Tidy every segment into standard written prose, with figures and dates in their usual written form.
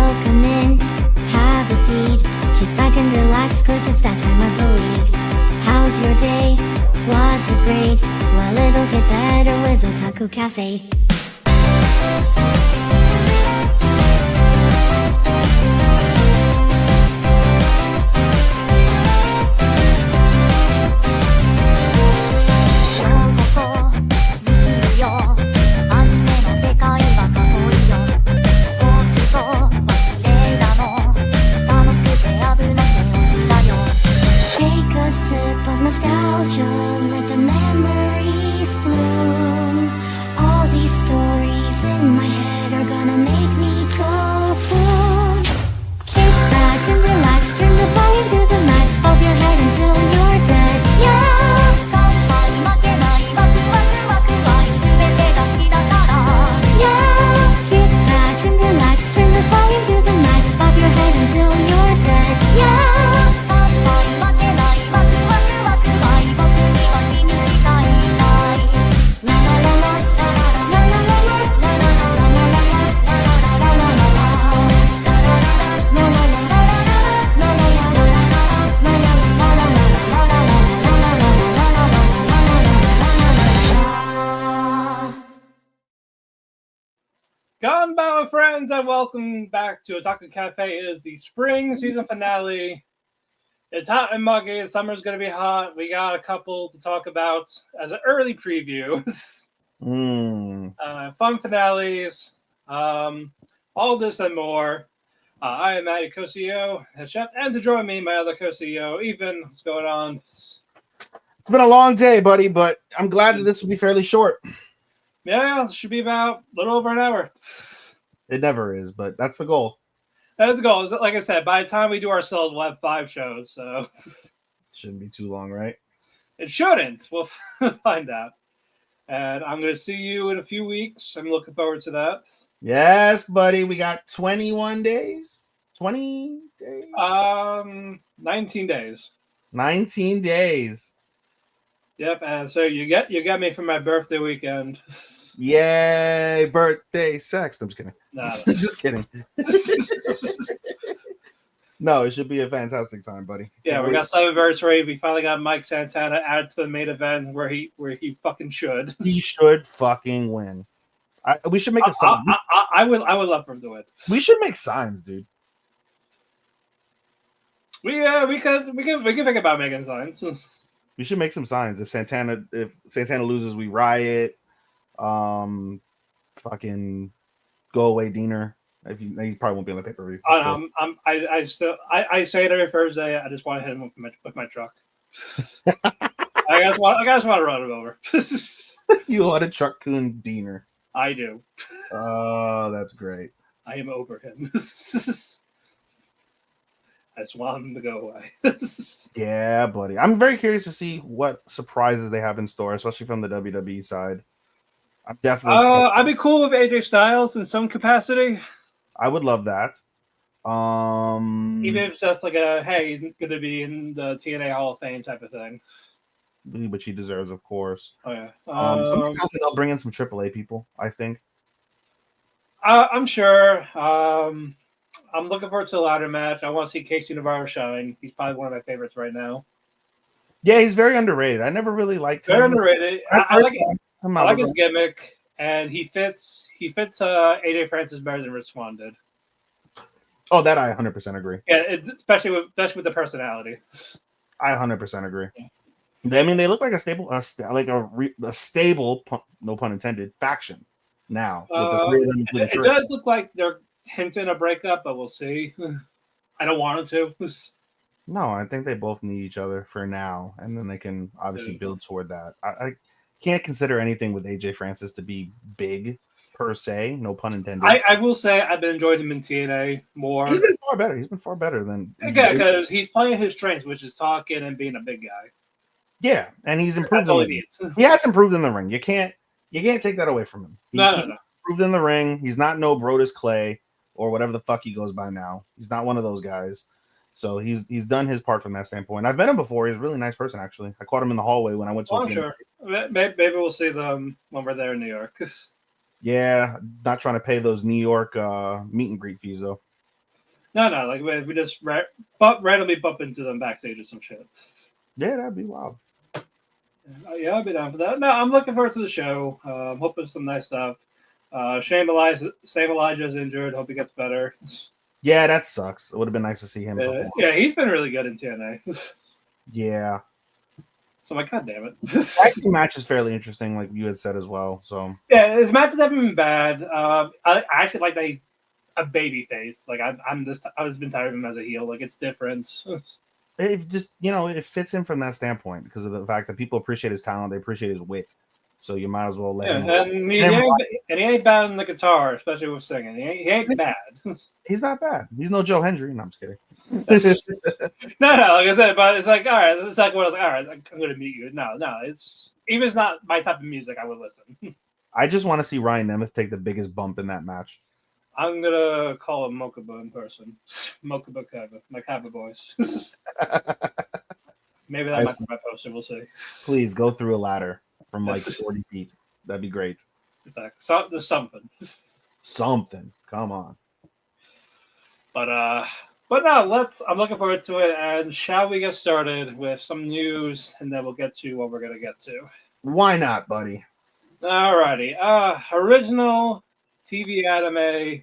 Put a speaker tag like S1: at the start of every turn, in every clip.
S1: Welcome in, have a seat. Kick back and relax, cause it's that time of the week. How's your day? Was it great? Well, it'll get better with Otalku Cafe. Nostalgia, let the memories bloom. All these stories in my head are gonna make me go boom. Kick back and relax, turn the volume to the max, bob your head until you're dead. Yeah. Yeah. Kick back and relax, turn the volume to the max, bob your head until you're dead. Yeah.
S2: Konbanwa, friends, and welcome back to Otalku Cafe. It is the spring season finale. It's hot and muggy. Summer's going to be hot. We got a couple to talk about as an early preview. Fun finales. All this and more. I am Matty co-CEO, head chef, and to join me, my other co-CEO, Ethan. What's going on?
S3: It's been a long day, buddy, but I'm glad that this will be fairly short.
S2: Yeah, it should be about a little over an hour.
S3: It never is, but that's the goal.
S2: That's the goal. Like I said, by the time we do ourselves, we'll have 5 shows. So
S3: shouldn't be too long, right?
S2: It shouldn't. We'll find out. And I'm going to see you in a few weeks. I'm looking forward to that.
S3: Yes, buddy. We got 21 days. 20 days?
S2: 19 days.
S3: 19 days.
S2: Yep, and so you get me for my birthday weekend.
S3: Yay, birthday sex. I'm just kidding.
S2: No.
S3: Just kidding. No, it should be a fantastic time, buddy.
S2: Yeah, we got 7 anniversary. We finally got Mike Santana added to the main event where he fucking should.
S3: He should fucking win. We should make a sign.
S2: I would love for him to win.
S3: We should make signs, dude.
S2: We can think about making signs.
S3: We should make some signs. If Santana loses, we riot. Fucking go away, Diener. He probably won't be on the pay-per-view.
S2: I say it every Thursday. I just want to hit him with my truck. I just want to run him over.
S3: You want to truck coon Diener?
S2: I do.
S3: Oh, that's great.
S2: I am over him. I just want him to go away.
S3: Yeah, buddy. I'm very curious to see what surprises they have in store, especially from the WWE side. I'm definitely.
S2: I'd be cool with AJ Styles in some capacity.
S3: I would love that.
S2: Even if it's just like he's going to be in the TNA Hall of Fame type of thing.
S3: Which he deserves, of course.
S2: Oh yeah.
S3: Sometimes they'll bring in some AAA people, I think.
S2: I'm sure. I'm looking forward to the ladder match. I want to see Casey Navarro shine. He's probably one of my favorites right now.
S3: Yeah, he's very underrated. I never really liked him.
S2: Very underrated. I like his gimmick, and he fits AJ Francis better than Rich Swann did.
S3: Oh, that I 100% agree.
S2: Yeah, especially with the personality.
S3: I 100% agree. Yeah. I mean, they look like a stable, a stable, no pun intended, faction now. With the 3 of them
S2: it does look like they're hinting a breakup, but we'll see. I don't want them to.
S3: No, I think they both need each other for now, and then they can obviously build toward that. I can't consider anything with AJ Francis to be big per se, no pun intended.
S2: I will say I've been enjoying him in TNA more.
S3: He's been far better. He's been far better than
S2: because he's playing his strengths, which is talking and being a big guy.
S3: Yeah, and he's improved.
S2: That's all he needs.
S3: He has improved in the ring. You can't take that away from him. He's improved in the ring. He's not no Brodus Clay or whatever the fuck he goes by now. He's not one of those guys. So he's done his part from that standpoint. I've met him before. He's a really nice person, actually. I caught him in the hallway when I went to.
S2: I'm sure. Maybe we'll see them when we're there in New York.
S3: Yeah, not trying to pay those New York meet and greet fees though.
S2: No, like we just randomly bump into them backstage or some shit.
S3: Yeah, that'd be wild.
S2: Yeah, I'll be down for that. No, I'm looking forward to the show. I'm hoping some nice stuff. Shane Elijah's injured. Hope he gets better.
S3: Yeah, that sucks. It would have been nice to see him perform.
S2: Yeah, he's been really good in TNA.
S3: Yeah.
S2: So I'm like, God damn it.
S3: Actually, match is fairly interesting, like you had said as well. So
S2: yeah, his matches haven't been bad. I actually like that he's a baby face. Like I was been tired of him as a heel. Like it's different.
S3: it just it fits in from that standpoint because of the fact that people appreciate his talent, they appreciate his wit. So you might as well let him.
S2: And he ain't bad on the guitar, especially with singing. He ain't bad.
S3: He's not bad. He's no Joe Hendry. No, I'm just kidding.
S2: No, like I said, but it's like all right. It's like all right. I'm gonna meet you. No, it's even it's not my type of music. I would listen.
S3: I just want to see Ryan Nemeth take the biggest bump in that match.
S2: I'm gonna call him Mokuba in person. Mokuba Kaba, my Kaba boys. Maybe that might be my poster. We'll see.
S3: Please go through a ladder from like 40 feet. That'd be great.
S2: So, there's something.
S3: Something. Come on.
S2: But no, I'm looking forward to it. And shall we get started with some news, and then we'll get to what we're gonna get to.
S3: Why not, buddy?
S2: Alrighty. Original TV anime.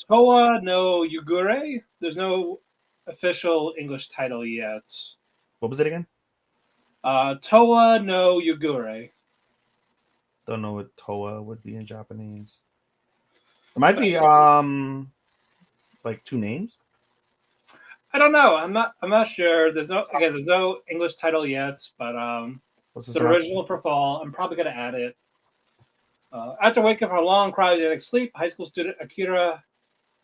S2: Toa no Yugure. There's no official English title yet.
S3: What was it again?
S2: Toa no Yugure.
S3: Don't know what Toa would be in Japanese. It might be like two names.
S2: I don't know. I'm not sure. There's no English title yet, but the original for fall. I'm probably gonna add it. After waking from a long cryogenic sleep, high school student Akira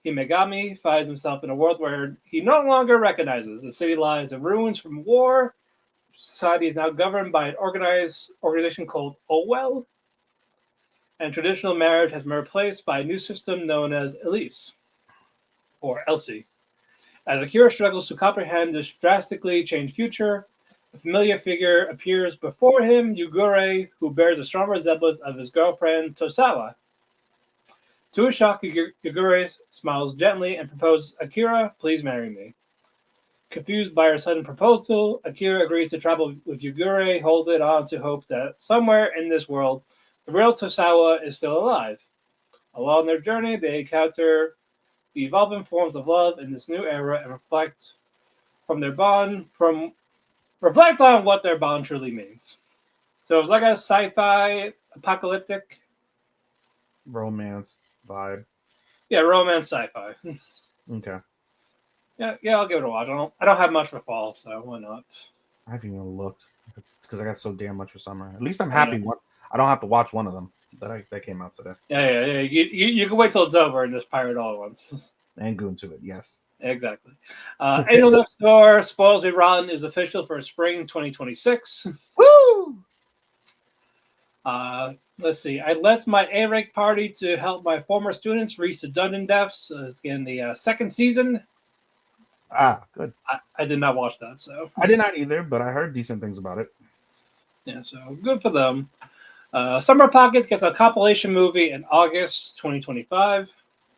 S2: Himegami finds himself in a world where he no longer recognizes. The city lies in ruins from war. Society is now governed by an organization called Owell, and traditional marriage has been replaced by a new system known as Elise, or Elsie. As Akira struggles to comprehend this drastically changed future, a familiar figure appears before him, Yugure, who bears a strong resemblance of his girlfriend, Tosawa. To his shock, Yugure smiles gently and proposes, Akira, please marry me. Confused by her sudden proposal, Akira agrees to travel with Yugure, holding on to hope that somewhere in this world, the real Tosawa is still alive. Along their journey, they encounter the evolving forms of love in this new era and reflect on what their bond truly means. So it's like a sci-fi apocalyptic
S3: romance vibe.
S2: Yeah, romance sci-fi.
S3: Okay.
S2: Yeah, I'll give it a watch. I don't have much for fall, so why not?
S3: I haven't even looked. It's because I got so damn much for summer. At least I'm happy. I don't have to watch one of them that came out today.
S2: Yeah. You can wait till it's over and just pirate all at once.
S3: And go into it, yes.
S2: Exactly. Angel Next Door Spoils Me Rotten is official for spring 2026.
S3: Woo!
S2: Let's see. I led my A-rank party to help my former students reach the dungeon depths. It's in the second season.
S3: Ah, good.
S2: I did not watch that, so
S3: I did not either, but I heard decent things about it.
S2: Yeah, so good for them. Summer Pockets gets a compilation movie in August 2025.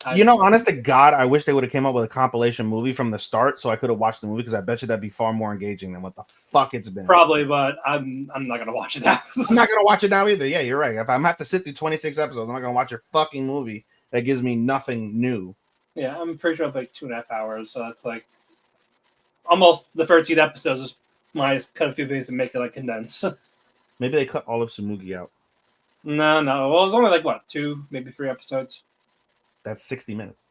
S3: Honest to God, I wish they would have came up with a compilation movie from the start so I could have watched the movie because I bet you that'd be far more engaging than what the fuck it's been.
S2: Probably, but I'm not gonna watch it now.
S3: I'm not gonna watch it now either. Yeah, you're right. If I'm have to sit through 26 episodes, I'm not gonna watch your fucking movie that gives me nothing new.
S2: Yeah, I'm pretty sure it's like 2.5 hours, so that's like almost the 13 episodes. Is my cut a few things and make it like condensed.
S3: Maybe they cut all of Sumugi out.
S2: No. Well, it was only like what 2, maybe 3 episodes.
S3: That's 60 minutes.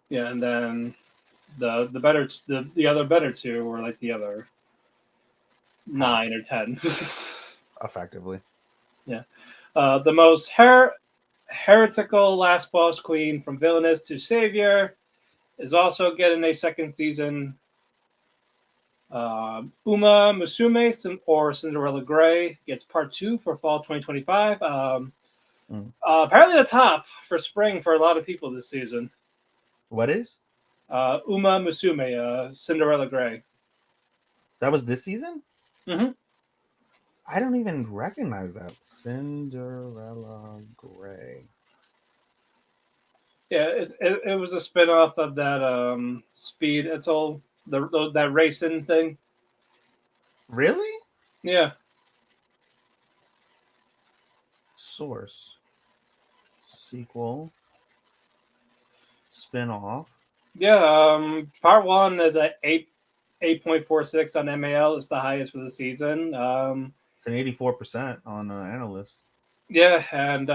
S2: Yeah, and then the other better 2 were like the other 9 or 10.
S3: Effectively.
S2: Yeah. The most heretical last boss queen from villainess to savior is also getting a second season. Uma Musume or Cinderella Grey gets part 2 for fall 2025. Apparently the top for spring for a lot of people this season.
S3: What is?
S2: Uma Musume, Cinderella Grey.
S3: That was this season?
S2: Mm-hmm.
S3: I don't even recognize that. Cinderella Grey.
S2: Yeah, it was a spin-off of that Speed. It's all that racing thing.
S3: Really?
S2: Yeah,
S3: Source. Sequel. Spin-off.
S2: yeah. Part one is at 8.46 on MAL. It's the highest for the season.
S3: It's an 84% on Analyst.
S2: Yeah, and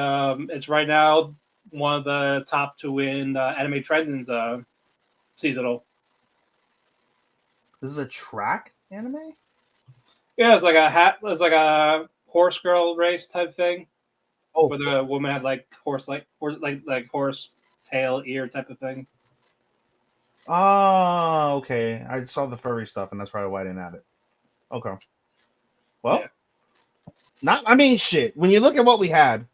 S2: it's right now one of the top to win anime trends seasonal.
S3: This is a track anime?
S2: Yeah, it's like a horse girl race type thing
S3: Oh,
S2: where the woman had like horse tail ear type of thing.
S3: oh, okay. I saw the furry stuff, and that's probably why I didn't add it. Okay. Well,
S2: Yeah.
S3: not. I mean, shit. When you look at what we had,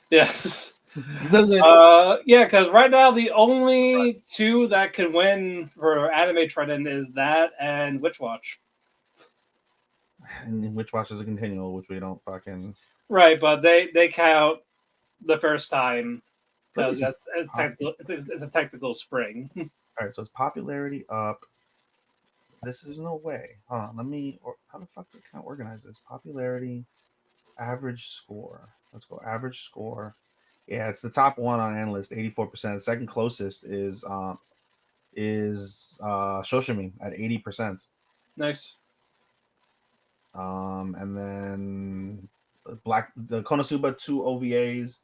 S2: Yes.
S3: doesn't.
S2: Yeah, because right now the only two that can win for anime trending is that and Witch Watch.
S3: And which watch is a continual, which we don't fucking.
S2: Right, but they count the first time
S3: Let me
S2: because
S3: see.
S2: it's a technical spring.
S3: All right, so it's popularity up. This is no way. Hold on, let me. How the fuck can I organize this? Popularity, average score. Let's go average score. Yeah, it's the top one on Analyst, 84%. The second closest is Shoshimi at 80%.
S2: Nice.
S3: And then the Konosuba 2 OVAs,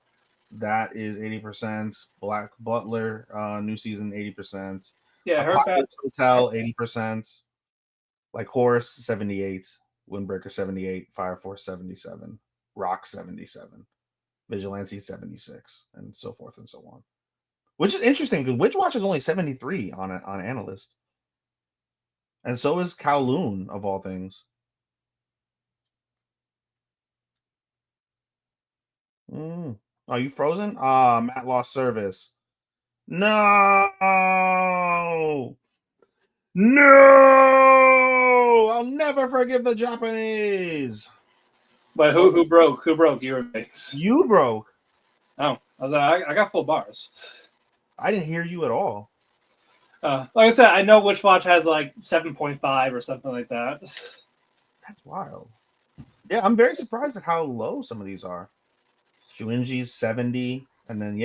S3: that is 80%. Black Butler, new season, 80%.
S2: Yeah,
S3: Apocalypse Hotel, 80%. Like Horse, 78. Windbreaker, 78. Fire Force, 77. Rock, 77. Vigilante, 76. And so forth and so on. Which is interesting because Witch Watch is only 73 on Analyst. And so is Kowloon, of all things. Are you frozen? Matt lost service. No! No! I'll never forgive the Japanese.
S2: But who broke? Who broke your base?
S3: You broke.
S2: Oh, I got full bars.
S3: I didn't hear you at all.
S2: Like I said, I know Witch Watch has like 7.5 or something like that.
S3: That's wild. Yeah, I'm very surprised at how low some of these are. Shuinji's 70, and then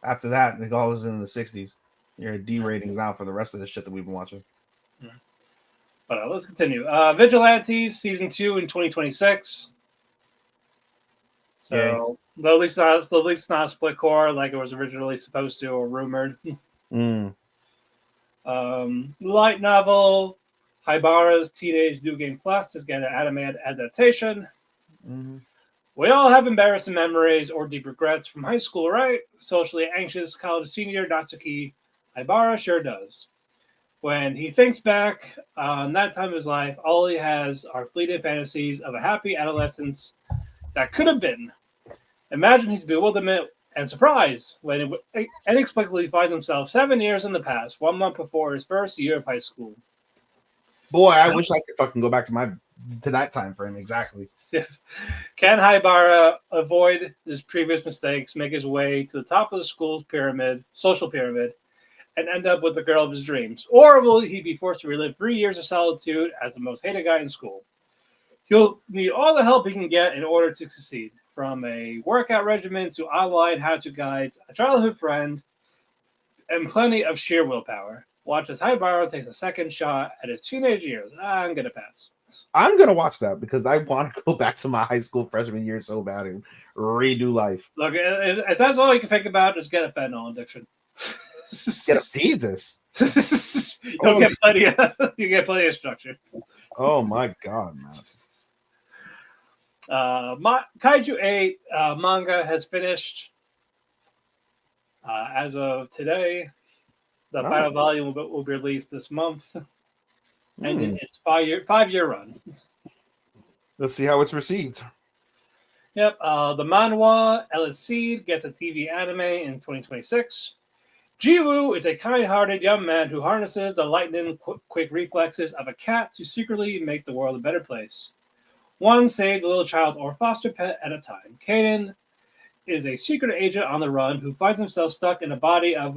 S3: after that, it goes in the 60s. You're at D ratings now for the rest of the shit that we've been watching.
S2: But let's continue. Vigilantes season 2 in 2026. So at least not a split core like it was originally supposed to or rumored. Light novel Haibara's Teenage New Game Plus is getting an anime adaptation.
S3: Mm-hmm.
S2: We all have embarrassing memories or deep regrets from high school, right? Socially anxious college senior Natsuki Haibara sure does. When he thinks back on that time of his life, all he has are fleeting fantasies of a happy adolescence that could have been. Imagine his bewilderment and surprise when he inexplicably finds himself 7 years in the past, 1 month before his first year of high school.
S3: Boy, I wish I could fucking go back to that time frame exactly.
S2: Can Haibara avoid his previous mistakes, make his way to the top of the school's social pyramid, and end up with the girl of his dreams? Or will he be forced to relive 3 years of solitude as the most hated guy in school? He'll need all the help he can get in order to succeed, from a workout regimen to online how-to guides, a childhood friend, and plenty of sheer willpower. Watch as Haibara takes a second shot at his teenage years. I'm going to pass.
S3: I'm going to watch that because I want to go back to my high school freshman year so bad and redo life.
S2: Look, if that's all you can think about, just get a fentanyl addiction.
S3: Get a Jesus.
S2: You'll get plenty of structure.
S3: Oh my God, man.
S2: Kaiju 8 manga has finished as of today. The final volume will be released this month, and it's 5-year run.
S3: Let's see how it's received.
S2: Yep. The manhwa Ellis Seed gets a TV anime in 2026. Jiwoo is a kind-hearted young man who harnesses the lightning quick reflexes of a cat to secretly make the world a better place. One saved little child or foster pet at a time. Kaden is a secret agent on the run who finds himself stuck in the body of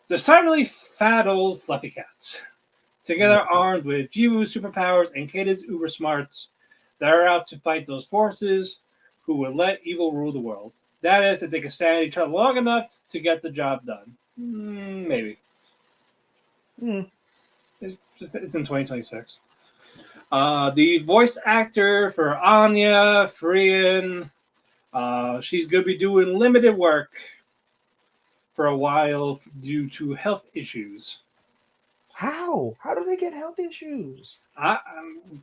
S2: decidedly fat old fluffy cats. Together, armed with Jiwoo's superpowers and Kata's uber smarts, they're out to fight those forces who would let evil rule the world. That is, if they can stand each other long enough to get the job done. Maybe. It's in 2026. The voice actor for Anya, Frian, she's going to be doing limited work for a while due to health issues.
S3: How? How do they get health issues?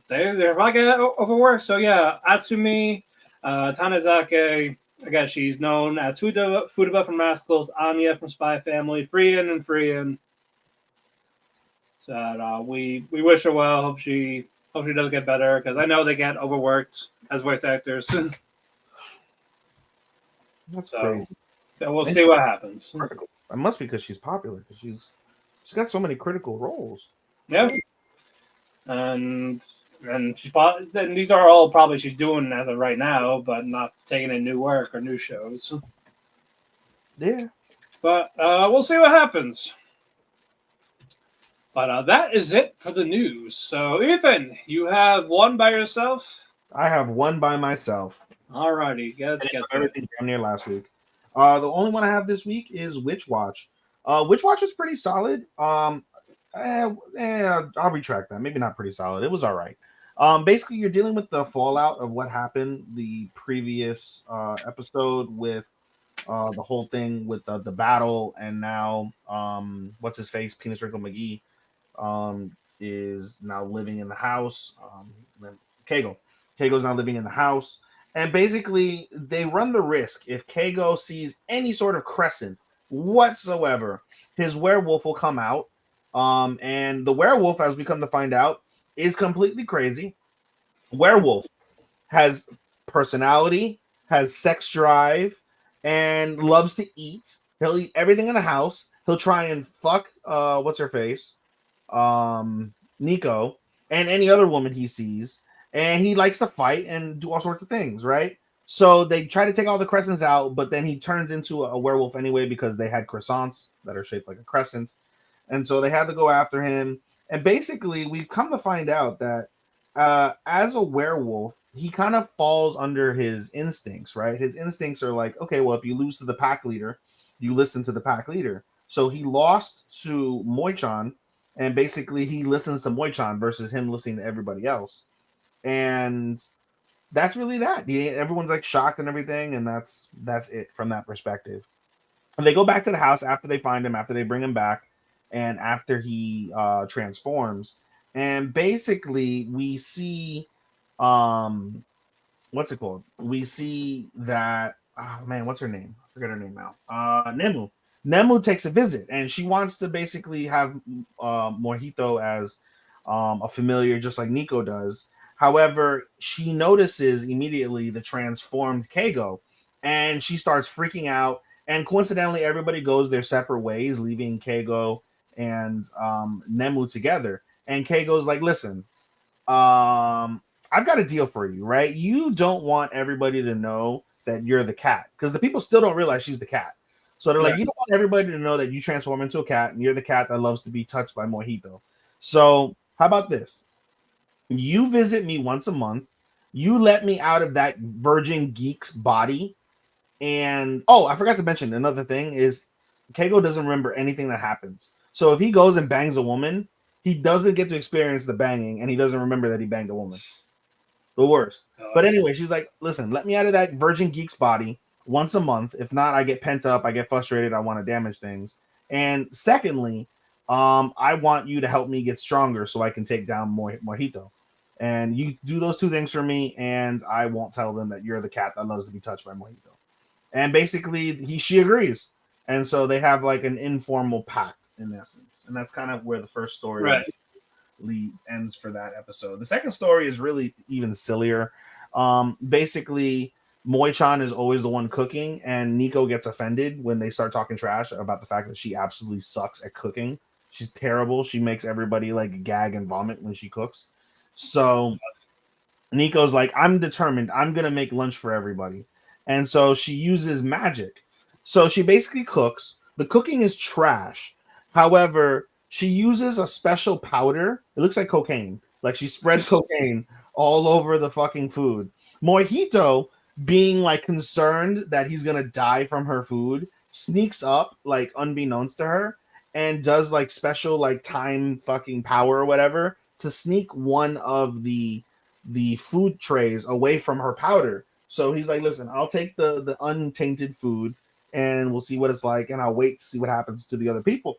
S2: They're probably going to overwork. So, yeah, Atsumi Tanizake, again, she's known as Futaba from Rascals, Anya from Spy Family, Frian. So we wish her well. Hope she does get better, because I know they get overworked as voice actors.
S3: That's crazy.
S2: So we'll see what happens.
S3: Critical. It must be because she's popular, because she's got so many critical roles.
S2: Yeah, and these are all probably she's doing as of right now, but not taking in new work or new shows.
S3: Yeah,
S2: but we'll see what happens. But that is it for the news. So, Ethan, you have one by yourself?
S3: I have one by myself.
S2: Alrighty, guess
S3: everything down near last week. The only one I have this week is Witch Watch. Witch Watch was pretty solid. I'll retract that. Maybe not pretty solid. It was all right. Basically, you're dealing with the fallout of what happened the previous episode with the whole thing with the battle, and now what's his face, Penis Wrinkle McGee, is now living in the house. Keigo's now living in the house, and basically they run the risk if Keigo sees any sort of crescent whatsoever, his werewolf will come out. And the werewolf, as we come to find out, is completely crazy. Werewolf has personality, has sex drive, and loves to eat. He'll eat everything in the house. He'll try and fuck what's her face, Nico, and any other woman he sees. And he likes to fight and do all sorts of things, right? So they try to take all the crescents out, but then he turns into a werewolf anyway because they had croissants that are shaped like a crescent. And so they had to go after him. And basically, we've come to find out that as a werewolf, he kind of falls under his instincts, right? His instincts are like, okay, well, if you lose to the pack leader, you listen to the pack leader. So he lost to Moi-chan, and basically he listens to Moi-chan versus him listening to everybody else. And that's really that. Everyone's like shocked and everything, and that's it from that perspective. And they go back to the house after they find him, after they bring him back, and after he transforms. And basically we see what's it called? We see that what's her name? I forget her name now. Nemu. Nemu takes a visit, and she wants to basically have Mojito as a familiar, just like Nico does. However, she notices immediately the transformed Keigo, and she starts freaking out. And coincidentally, everybody goes their separate ways, leaving Keigo and Nemu together. And Keigo's like, listen, I've got a deal for you, right? You don't want everybody to know that you're the cat, because the people still don't realize she's the cat. So they're like, you don't want everybody to know that you transform into a cat and you're the cat that loves to be touched by Mojito. So how about this? You visit me once a month. You let me out of that virgin geek's body. And I forgot to mention another thing is Keigo doesn't remember anything that happens. So if he goes and bangs a woman, he doesn't get to experience the banging, and he doesn't remember that he banged a woman. The worst. But anyway, she's like, listen, let me out of that virgin geek's body once a month. If not, I get pent up, I get frustrated, I want to damage things. And secondly, I want you to help me get stronger so I can take down Mojito. And you do those two things for me, and I won't tell them that you're the cat that loves to be touched by Mojito. And basically, she agrees. And so they have like an informal pact in essence. And that's kind of where the first story ends for that episode. The second story is really even sillier. Basically, Moi-chan is always the one cooking, and Nico gets offended when they start talking trash about the fact that she absolutely sucks at cooking. She's terrible. She makes everybody like gag and vomit when she cooks. So Nico's like, I'm determined. I'm going to make lunch for everybody. And so she uses magic. So she basically cooks. The cooking is trash. However, she uses a special powder. It looks like cocaine. Like she spreads cocaine all over the fucking food. Mojito, being like concerned that he's gonna die from her food, sneaks up like unbeknownst to her and does like special like time fucking power or whatever to sneak one of the food trays away from her powder. So he's like, listen, I'll take the untainted food and we'll see what it's like, and I'll wait to see what happens to the other people.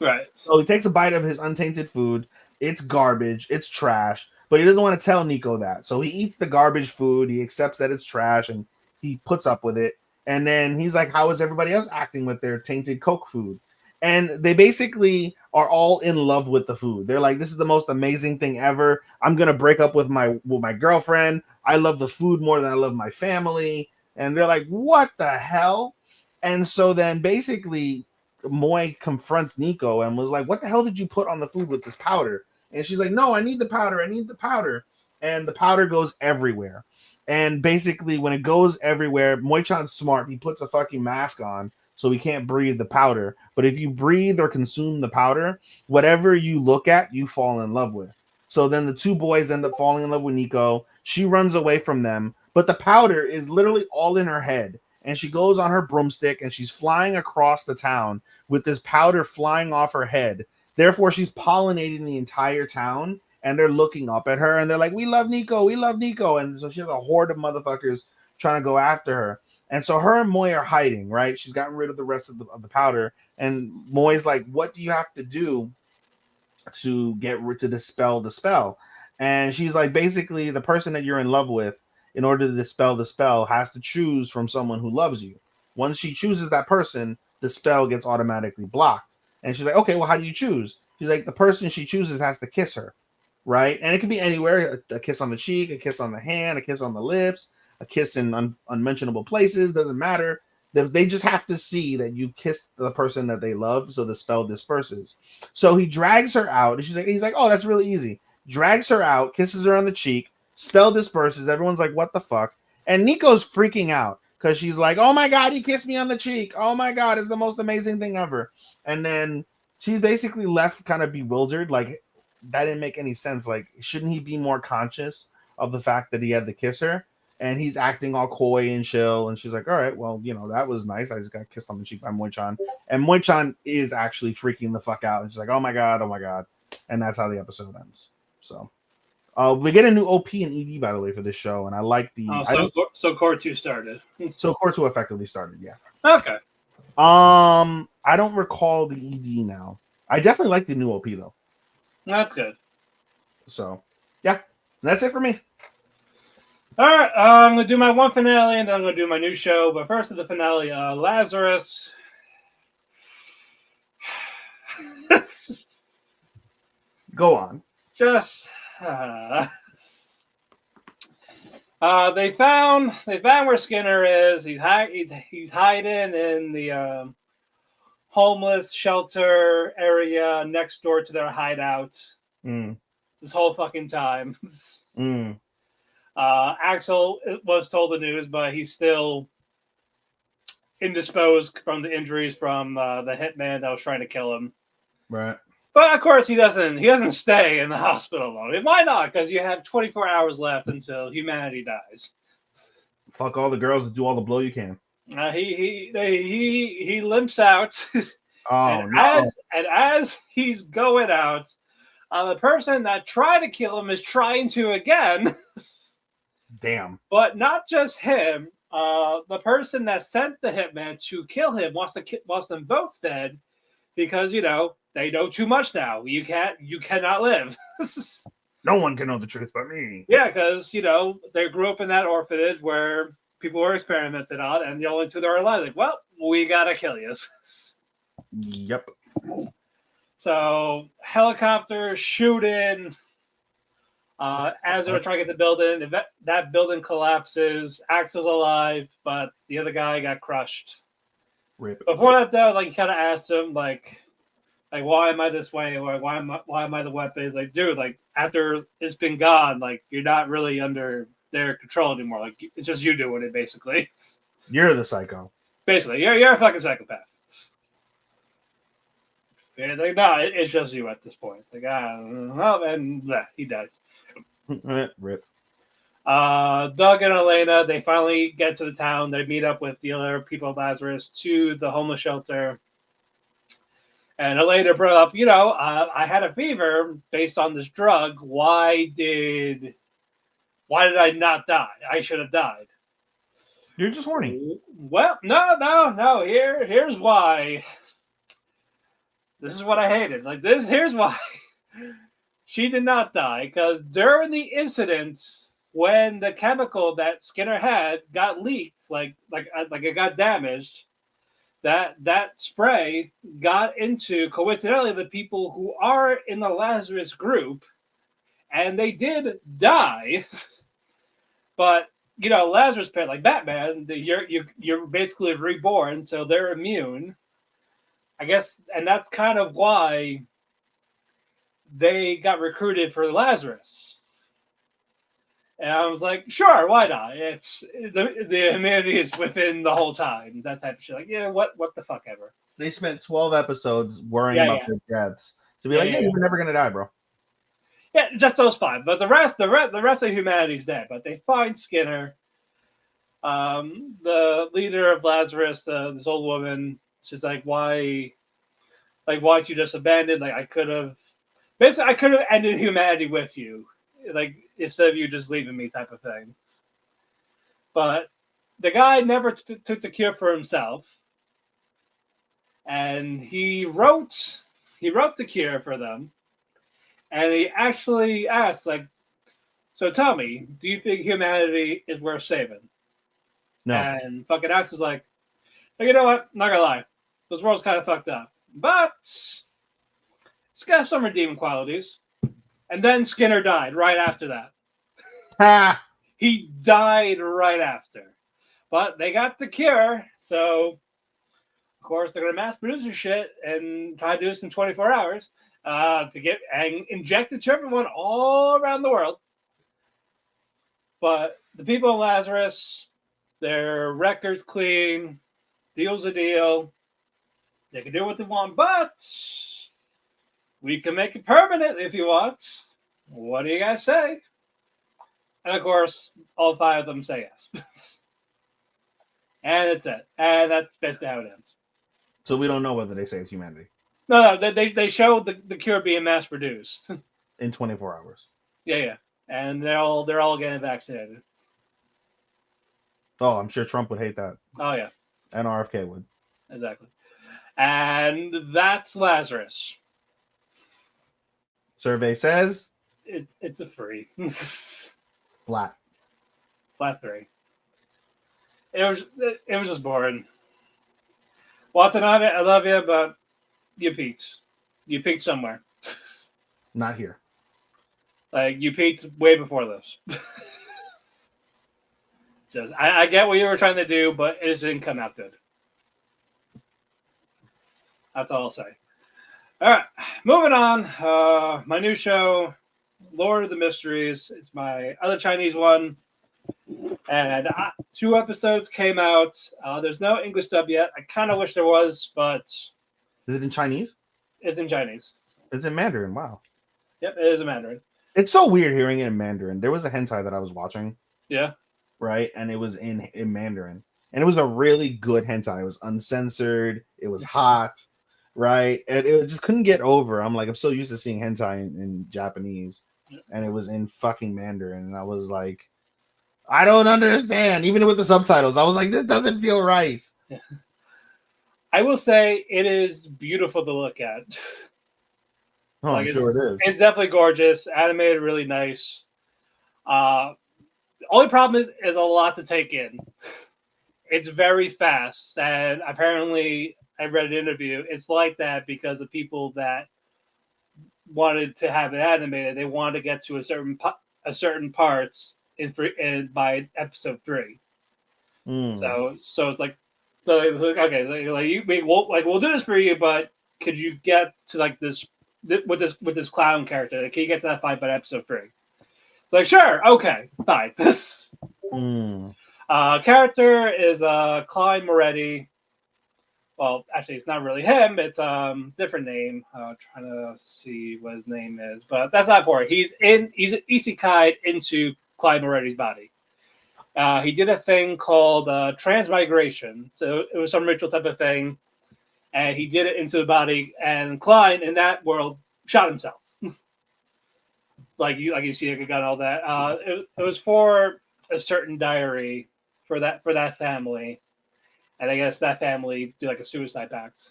S2: Right.
S3: So he takes a bite of his untainted food. It's garbage. It's trash. But he doesn't want to tell Nico that. So he eats the garbage food. He accepts that it's trash and he puts up with it. And then he's like, how is everybody else acting with their tainted Coke food? And they basically are all in love with the food. They're like, this is the most amazing thing ever. I'm going to break up with my girlfriend. I love the food more than I love my family. And they're like, what the hell? And so then basically Moy confronts Nico and was like, what the hell did you put on the food with this powder? And she's like, no, I need the powder. I need the powder. And the powder goes everywhere. And basically when it goes everywhere, Moy-chan's smart. He puts a fucking mask on so he can't breathe the powder. But if you breathe or consume the powder, whatever you look at, you fall in love with. So then the two boys end up falling in love with Nico. She runs away from them, but the powder is literally all in her head. And she goes on her broomstick and she's flying across the town with this powder flying off her head. Therefore, she's pollinating the entire town and they're looking up at her and they're like, we love Nico, we love Nico. And so she has a horde of motherfuckers trying to go after her. And so her and Moy are hiding, right? She's gotten rid of the rest of the powder. And Moy's like, what do you have to do to dispel the spell? And she's like, basically, the person that you're in love with, in order to dispel the spell, has to choose from someone who loves you. Once she chooses that person, the spell gets automatically blocked. And she's like, okay, well, how do you choose? She's like, the person she chooses has to kiss her, right? And it could be anywhere, a kiss on the cheek, a kiss on the hand, a kiss on the lips, a kiss in unmentionable places, doesn't matter. They just have to see that you kissed the person that they love, so the spell disperses. So he drags her out, and he's like, oh, that's really easy. Drags her out, kisses her on the cheek, spell disperses. Everyone's like, what the fuck? And Nico's freaking out because she's like, oh my God, he kissed me on the cheek. Oh my God, it's the most amazing thing ever. And then she's basically left kind of bewildered. Like, that didn't make any sense. Like, shouldn't he be more conscious of the fact that he had to kiss her? And he's acting all coy and chill. And she's like, all right, well, that was nice. I just got kissed on the cheek by Moy-chan. And Moy-chan is actually freaking the fuck out. And she's like, oh my God, oh my God. And that's how the episode ends. So we get a new OP and ED, by the way, for this show. And I like the...
S2: So Core 2 started.
S3: So Core 2 effectively started, yeah.
S2: Okay.
S3: I don't recall the ED now. I definitely like the new OP, though.
S2: That's good.
S3: So, yeah. And that's it for me.
S2: All right, I'm going to do my one finale, and then I'm going to do my new show. But first, the finale, Lazarus.
S3: Go on.
S2: Just they found where Skinner is. He's hiding in the homeless shelter area next door to their hideout. This whole fucking time. Axel was told the news, but he's still indisposed from the injuries from the hitman that was trying to kill him.
S3: Right.
S2: But of course, he doesn't stay in the hospital alone. Why not? Because you have 24 hours left until humanity dies.
S3: Fuck all the girls and do all the blow you can.
S2: He limps out.
S3: Oh, no.
S2: As he's going out, the person that tried to kill him is trying to again.
S3: Damn.
S2: But not just him. The person that sent the hitman to kill him wants them both dead because they know too much now. You cannot live.
S3: No one can know the truth but me.
S2: Yeah, because they grew up in that orphanage where people were experimented on, and the only two that are alive. Like, well, we gotta kill you.
S3: Yep.
S2: So helicopter shooting. As they're trying to get the building, that building collapses. Axel's alive, but the other guy got crushed.
S3: Rip.
S2: Before that, though, you kind of asked him, like, why am I this way? Or why am I the weapon? It's like, dude, after it's been gone, you're not really under their control anymore. Like it's just you doing it, basically.
S3: You're the psycho.
S2: Basically, you're a fucking psychopath. Yeah, like, no, it's just you at this point. Like, well, and he dies.
S3: Rip.
S2: Doug and Elena, they finally get to the town. They meet up with the other people of Lazarus to the homeless shelter. And Elena brought up, I had a fever based on this drug. Why did I not die? I should have died.
S3: You're just horny.
S2: Well, no. Here's why. This is what I hated. Like this, here's why. She did not die because during the incident, when the chemical that Skinner had got leaked, like it got damaged, that spray got into, coincidentally, the people who are in the Lazarus group, and they did die. But Lazarus pit, like Batman, you're basically reborn, so they're immune. I guess, and that's kind of why they got recruited for Lazarus. And I was like, sure, why not? It's the immunity is within the whole time. That type of shit. Like, yeah, what the fuck ever.
S3: They spent 12 episodes worrying about their deaths to be you were never gonna die, bro.
S2: Yeah, just those 5. But the rest of humanity's dead. But they find Skinner, the leader of Lazarus, this old woman. She's like, why'd you just abandon? Like, I could have ended humanity with you, like instead of you just leaving me, type of thing. But the guy never took the cure for himself, and he wrote the cure for them, and he actually asked, like, so tell me, do you think humanity is worth saving?
S3: No.
S2: And fucking Axe is like, you know what? Not gonna lie. This world's kind of fucked up. But it's got some redeeming qualities. And then Skinner died right after that.
S3: Ha!
S2: He died right after. But they got the cure, so of course they're gonna mass produce their shit and try to do this in 24 hours to get and inject it to everyone all around the world. But the people of Lazarus, their record's clean, deal's a deal. They can do what they want, but we can make it permanent if you want. What do you guys say? And of course, all 5 of them say yes. And it's it. And that's basically how it ends.
S3: So we don't know whether they saved humanity.
S2: No, they showed the cure being mass produced.
S3: In 24 hours.
S2: Yeah. And they're all getting vaccinated.
S3: Oh, I'm sure Trump would hate that.
S2: Oh, yeah.
S3: And RFK would.
S2: Exactly. And that's Lazarus.
S3: Survey says
S2: it's a 3.
S3: Flat
S2: 3. It was just boring. Watanabe, I love you, but you peaked. You peaked somewhere.
S3: Not here.
S2: Like, you peaked way before this. Just, I get what you were trying to do, but it just didn't come out good. That's all I'll say. All right, moving on. My new show, Lord of the Mysteries. It's my other Chinese one. And 2 episodes came out. There's no English dub yet. I kind of wish there was, but...
S3: Is it in Chinese?
S2: It's in Chinese.
S3: It's in Mandarin. Wow.
S2: Yep, it is in Mandarin.
S3: It's so weird hearing it in Mandarin. There was a hentai that I was watching.
S2: Yeah.
S3: Right? And it was in Mandarin. And it was a really good hentai. It was uncensored. It was hot. Right? And it just couldn't get over. I'm like, I'm so used to seeing hentai in Japanese. And it was in fucking Mandarin. And I was like, I don't understand. Even with the subtitles, I was like, this doesn't feel right.
S2: Yeah. I will say it is beautiful to look at.
S3: Oh, I'm sure it is.
S2: It's definitely gorgeous. Animated really nice. The only problem is a lot to take in. It's very fast. And apparently, I read an interview. It's like that because the people that wanted to have it animated, they wanted to get to a certain parts by episode 3. So it's like, okay, we'll do this for you, but could you get to like this with this clown character? Like, can you get to that fight by episode 3? It's like, sure, okay, fine. Character is Clyde Moretti. Well, actually, it's not really him. It's different name. Trying to see what his name is, but that's not important. He's isekai'd into Clyde Moretti's body. He did a thing called transmigration. So it was some ritual type of thing, and he did it into the body. And Clyde in that world shot himself. like you see, like, got all that. It was for a certain diary for that family. And I guess that family do like a suicide pact.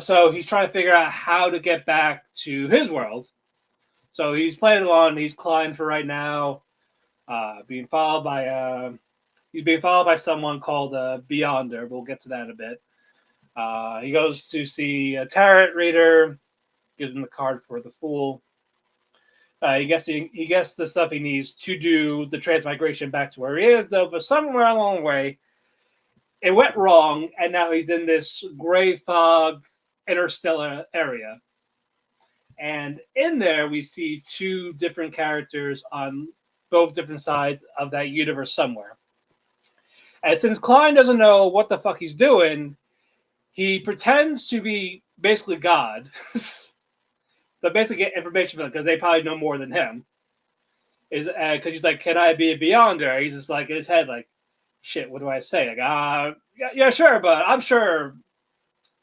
S2: So he's trying to figure out how to get back to his world. So he's playing along. He's Klein for right now. Being followed by someone called Beyonder. We'll get to that in a bit. He goes to see a tarot reader. Gives him the card for the Fool. He gets the stuff he needs to do the transmigration back to where he is, though. But somewhere along the way, it went wrong, and now he's in this gray fog interstellar area. And in there, we see two different characters on both different sides of that universe somewhere. And since Klein doesn't know what the fuck he's doing, he pretends to be basically God. But basically get information from them because they probably know more than him. Is because he's like, can I be a Beyonder? He's just like in his head, like, shit, what do I say? Like, yeah, sure, but I'm sure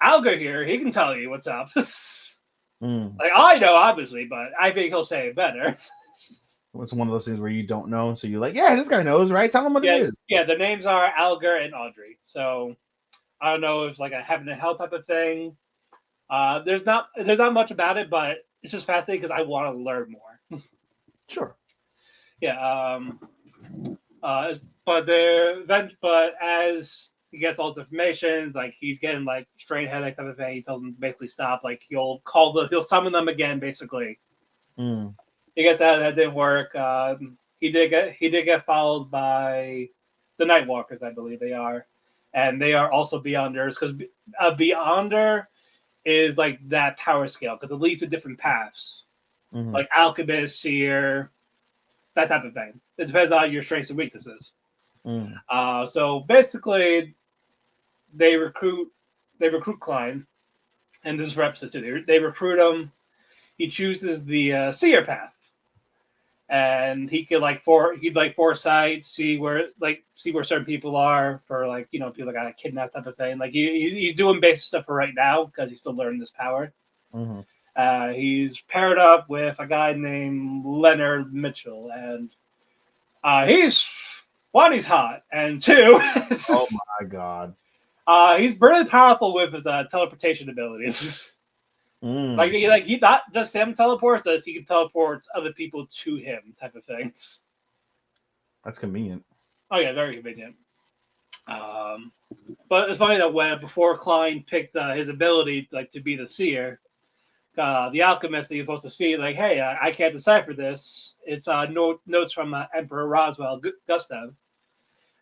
S2: Alger here, he can tell you what's up. Like, I know, obviously, but I think he'll say it better.
S3: It's one of those things where you don't know, so you're like, yeah, this guy knows, right? Tell him what it is.
S2: Yeah, their names are Alger and Audrey. So I don't know if it's like a heaven and hell type of thing. There's not much about it, but it's just fascinating because I want to learn more.
S3: Sure.
S2: Yeah. But as he gets all the information, like he's getting like strained headache type of thing, he tells them to basically stop. Like he'll summon them again, basically. He gets out, that didn't work. He did get followed by the Nightwalkers, I believe they are, and they are also Beyonders because a Beyonder is like that power scale because it leads to different paths, like alchemist, seer, that type of thing. It depends on your strengths and weaknesses. So basically, they recruit Klein, and this is for episode 2. They recruit him. He chooses the seer path, and he could foresight, see where certain people are for people got kidnapped type of thing. Like he's doing basic stuff for right now because he's still learning this power. He's paired up with a guy named Leonard Mitchell, and he's hot, and 2,
S3: oh my god,
S2: he's really powerful with his teleportation abilities. Like he not just him teleports us, he can teleport other people to him type of things.
S3: That's convenient.
S2: Oh yeah, very convenient. But it's funny that before Klein picked his ability to be the seer, the alchemist that he's supposed to see, like, hey, I can't decipher this. It's notes from Emperor Roswell Gustav,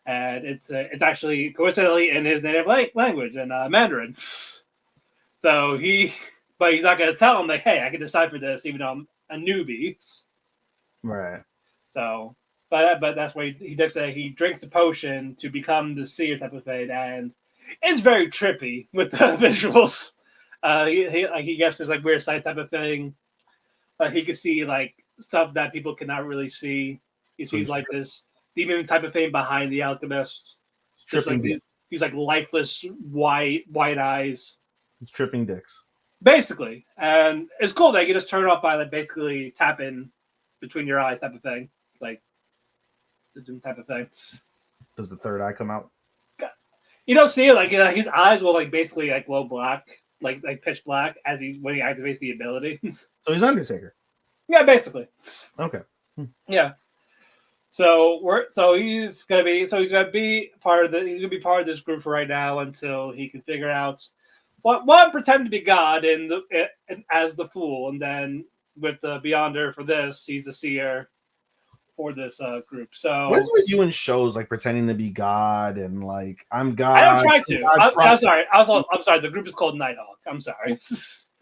S2: and it's actually coincidentally in his native language in Mandarin. So but he's not going to tell him like, hey, I can decipher this even though I'm a newbie.
S3: Right.
S2: So, but that's why he does that. He drinks the potion to become the seer type of thing, and it's very trippy with the visuals. He gets this like weird sight type of thing. He can see like stuff that people cannot really see. He sees like this demon type of thing behind the alchemist. Just like these like lifeless white eyes.
S3: It's tripping dicks.
S2: Basically, and it's cool that you can just turn it off by like basically tapping between your eyes type of thing, like the doom type of thing.
S3: Does the third eye come out?
S2: You don't see it like his eyes will like basically like glow black, like pitch black when he activates the ability.
S3: So he's Undertaker.
S2: Yeah, basically.
S3: Okay.
S2: Yeah. So he's gonna be part of this group for right now until he can figure out. One, pretend to be God as the Fool, and then with the Beyonder for this, he's a seer for this group. So
S3: what is with you in shows like pretending to be God and like I'm God?
S2: I don't try to. I'm sorry. I'm sorry. The group is called Nighthawk. I'm sorry.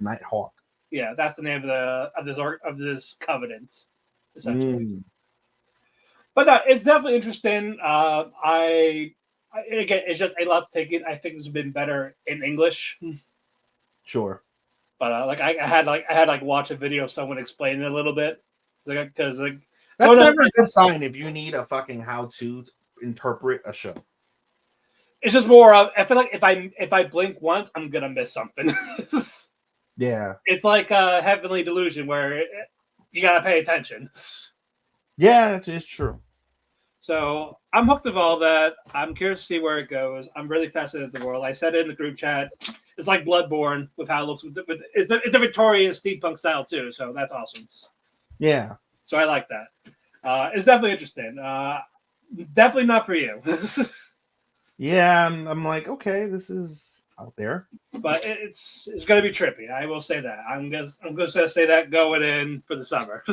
S3: Nighthawk.
S2: Yeah, that's the name of this covenant. essentially.
S3: Mm.
S2: But no, it's definitely interesting. Again, it's just a lot to take in. I think it's been better in English.
S3: Sure.
S2: But like I had watch a video of someone explaining it a little bit, because like
S3: that's never a good sign if you need a fucking how to interpret a show.
S2: It's just more of, I feel like if I blink once, I'm gonna miss something.
S3: Yeah.
S2: It's like a Heavenly Delusion where you gotta pay attention.
S3: Yeah, it's true.
S2: So I'm hooked of all that. I'm curious to see where it goes. I'm really fascinated with the world. I said it in the group chat. It's like Bloodborne with how it looks. It's a Victorian steampunk style too, so that's awesome.
S3: Yeah.
S2: So I like that. It's definitely interesting. Definitely not for you.
S3: Yeah, I'm like, okay, this is out there,
S2: but it's going to be trippy. I will say that. I'm going to say that going in for the summer.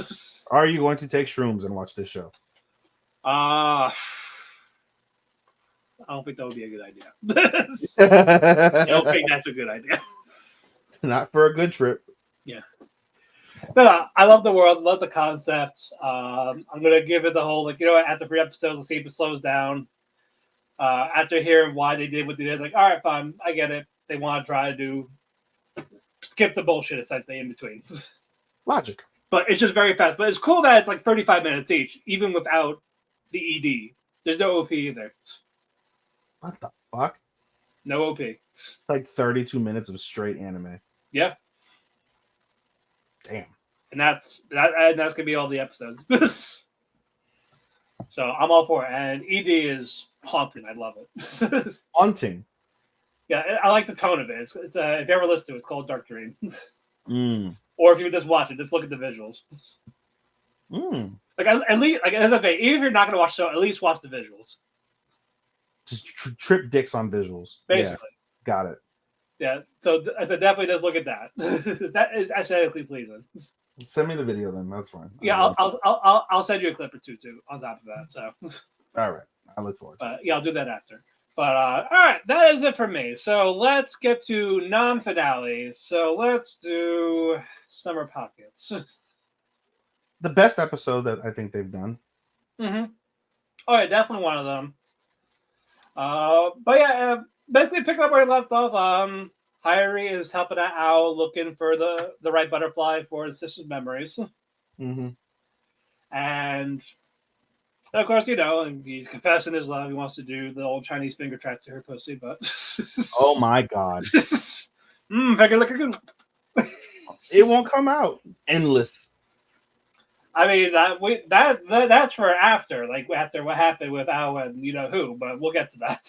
S3: Are you going to take shrooms and watch this show?
S2: I don't think that would be a good idea. I don't think that's a good idea.
S3: Not for a good trip.
S2: Yeah. But I love the world, love the concept. I'm going to give it the whole, after 3 episodes, let's see if it slows down. After hearing why they did what they did, like, all right, fine, I get it. They want to try to skip the bullshit essentially in between.
S3: Logic.
S2: But it's just very fast. But it's cool that it's like 35 minutes each, even without the ED. There's no OP either.
S3: What the fuck?
S2: No OP.
S3: It's like 32 minutes of straight anime.
S2: Yeah.
S3: Damn.
S2: And that's gonna be all the episodes. So I'm all for it. And ED is haunting. I love it.
S3: Haunting.
S2: Yeah, I like the tone of it. It's if you ever listen to it, it's called Dark Dream. Or if you just watch it, just look at the visuals. Like at least, like as I say, even if you're not gonna watch the show, at least watch the visuals.
S3: Just trip dicks on visuals.
S2: Basically.
S3: Yeah, got it.
S2: Yeah, so I said definitely just look at that. That is aesthetically pleasing.
S3: Send me the video then. That's fine.
S2: Yeah, I'll send you a clip or two too on top of that. So.
S3: All right, I look forward to it.
S2: Yeah, I'll do that after. But all right, that is it for me. So let's get to non-finales. So let's do Summer Pockets.
S3: The best episode that I think they've done.
S2: Mm-hmm. Oh yeah, definitely one of them. But yeah, basically picking up where I left off. Hyrie is helping out Ao looking for the right butterfly for his sister's memories.
S3: Mm-hmm.
S2: And of course, he's confessing his love. He wants to do the old Chinese finger trap to her pussy, but
S3: oh my god,
S2: finger licking.
S3: It won't come out. Endless.
S2: I mean that's for after, like after what happened with Ao and who, but we'll get to that.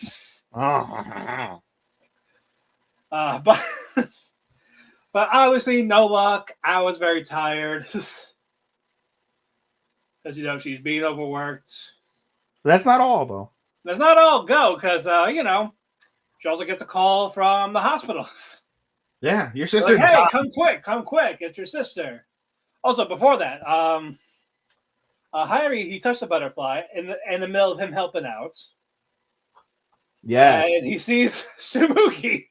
S2: But obviously no luck. Ao was very tired. Because she's being overworked.
S3: That's not all though.
S2: That's not all go, because she also gets a call from the hospital.
S3: Yeah, your sister.
S2: Like, hey, come quick! It's your sister. Also, before that, Hyrie, he touched the butterfly in the middle of him helping out.
S3: Yes,
S2: and he sees Sumugi.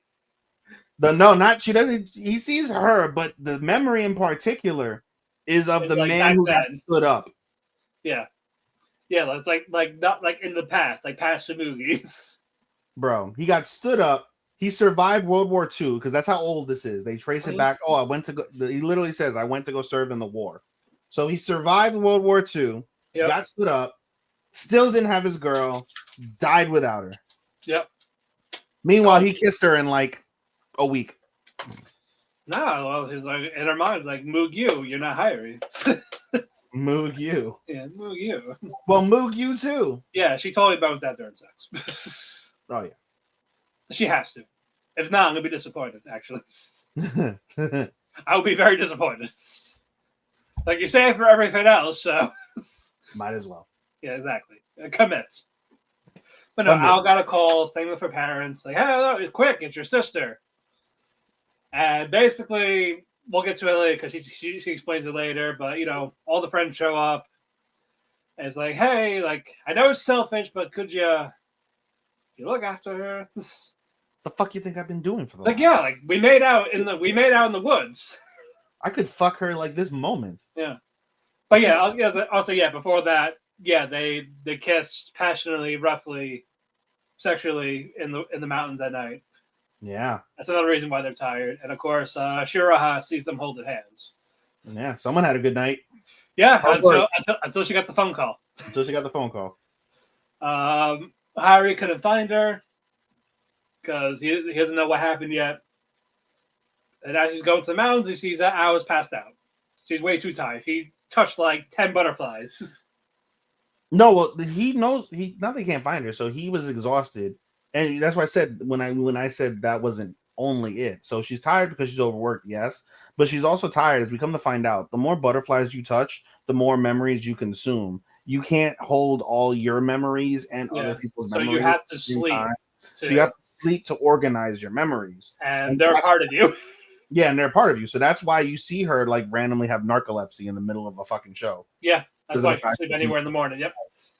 S3: She doesn't. He sees her, but the memory in particular is of the man who got stood up.
S2: Yeah. That's like not like in the past, like past Sumugi.
S3: Bro, he got stood up. He survived World War II because that's how old this is. They trace it back. Oh, I went to go. He literally says, "I went to go serve in the war." So he survived World War II. Yep. Got stood up. Still didn't have his girl. Died without her.
S2: Yep.
S3: Meanwhile, he kissed her in like a week.
S2: No, well, he's like in her mind, like Moog you. You're not Hyrie.
S3: Moog you.
S2: Yeah, Moog you.
S3: Well, Moog you too.
S2: Yeah, she totally bones that during sex.
S3: Oh yeah.
S2: She has to. If not, I'm gonna be disappointed. Actually, I would be very disappointed. Like you say it for everything else, so
S3: might as well.
S2: Yeah, exactly. Commit. But no, Al got a call. Same with her parents. Like, hey, quick! It's your sister. And basically, we'll get to it later because she explains it later. But all the friends show up, and it's like, hey, like I know it's selfish, but could you look after her?
S3: The fuck you think I've been doing for the
S2: like we made out in the woods.
S3: I could fuck her like this moment.
S2: Yeah. But yeah, also yeah, before that, yeah, they kissed passionately, roughly, sexually in the mountains at night.
S3: Yeah.
S2: That's another reason why they're tired. And of course, Shiraha sees them holding hands.
S3: Yeah. Someone had a good night.
S2: Yeah, until she got the phone call.
S3: Until she got the phone call.
S2: Harry couldn't find her because he doesn't know what happened yet. And as he's going to the mountains, he sees that Ao's passed out. She's way too tired. He touched like 10 butterflies.
S3: No, well, he knows not that he can't find her, so he was exhausted, and that's why I said when I said that wasn't only it. So she's tired because she's overworked, yes, but she's also tired. As we come to find out, the more butterflies you touch, the more memories you consume. You can't hold all your memories and other people's memories.
S2: So you have to sleep.
S3: So you have to sleep to organize your memories,
S2: and they're part of you.
S3: Yeah, and they're part of you. So that's why you see her like randomly have narcolepsy in the middle of a fucking show.
S2: Yeah. That's why she can sleep anywhere in the morning. Yep.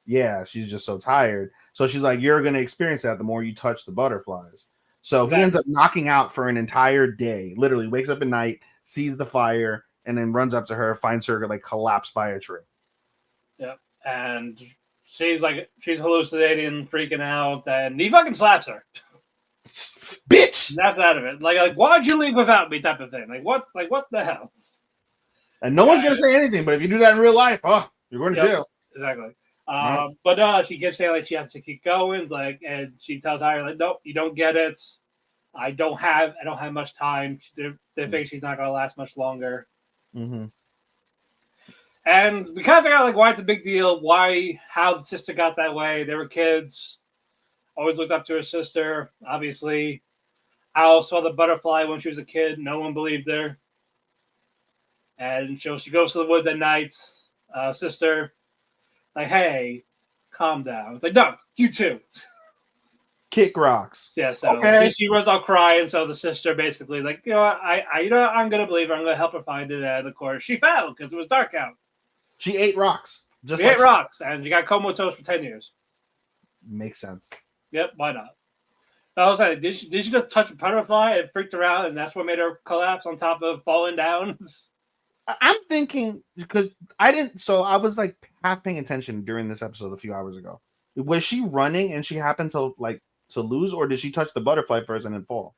S3: Yeah, she's just so tired. So she's like, you're going to experience that the more you touch the butterflies. So he ends up knocking out for an entire day. Literally wakes up at night, sees the fire, and then runs up to her, finds her like collapsed by a tree.
S2: Yep. And she's hallucinating, freaking out, and he fucking slaps her.
S3: Bitch!
S2: That's out of it. Like, why'd you leave without me? Type of thing. What the hell?
S3: And no one's gonna say anything, but if you do that in real life, you're going to jail.
S2: Exactly. But she keeps saying like she has to keep going, like, and she tells Harry like, nope, you don't get it. I don't have much time. They think she's not gonna last much longer.
S3: Mm-hmm.
S2: And we kind of figure out like why it's a big deal, how the sister got that way. They were kids, always looked up to her sister. Obviously, Al saw the butterfly when she was a kid. No one believed her. And so she goes to the woods at night. Sister, like, hey, calm down. It's like, no, you too.
S3: Kick rocks.
S2: Yeah, so she runs out crying. So the sister basically like, I'm gonna believe her. I'm gonna help her find it. And of course, she fell because it was dark out.
S3: She ate rocks.
S2: She ate rocks, and she got comatose for 10 years.
S3: Makes sense.
S2: Yep, why not? I was like, did she just touch a butterfly and freaked her out, and that's what made her collapse on top of falling down?
S3: I'm thinking because I didn't. So I was like half paying attention during this episode a few hours ago. Was she running and she happened to lose, or did she touch the butterfly first and then fall?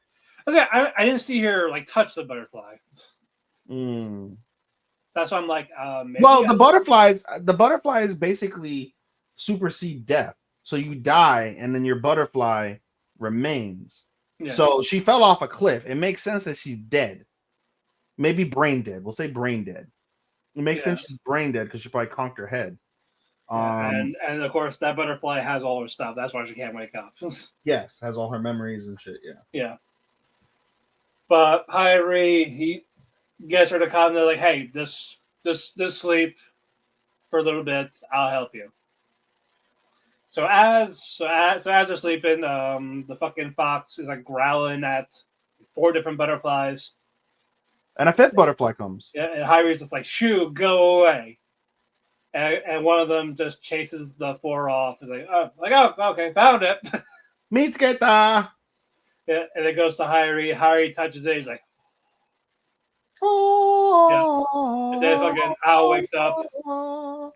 S2: I didn't see her like touch the butterfly. That's why I'm like, maybe.
S3: Well, the butterflies basically supersede death. So you die, and then your butterfly remains. Yeah. So she fell off a cliff. It makes sense that she's dead. Maybe brain dead. We'll say brain dead. It makes sense she's brain dead because she probably conked her head.
S2: And of course that butterfly has all her stuff. That's why she can't wake up.
S3: Yes, has all her memories and shit. Yeah.
S2: Yeah. But Harry, he gets her to calm down. Like, hey, just sleep for a little bit. I'll help you. So as they're sleeping, the fucking fox is like growling at 4 different butterflies.
S3: And a 5th butterfly comes.
S2: Yeah, and Harry's just like, shoo, go away. And one of them just chases the 4 off. It's like, oh, okay, found it.
S3: Mitsketa.
S2: Yeah, and it goes to Harry. Harry touches it. He's like,
S3: oh.
S2: Yeah. And then fucking Al wakes up,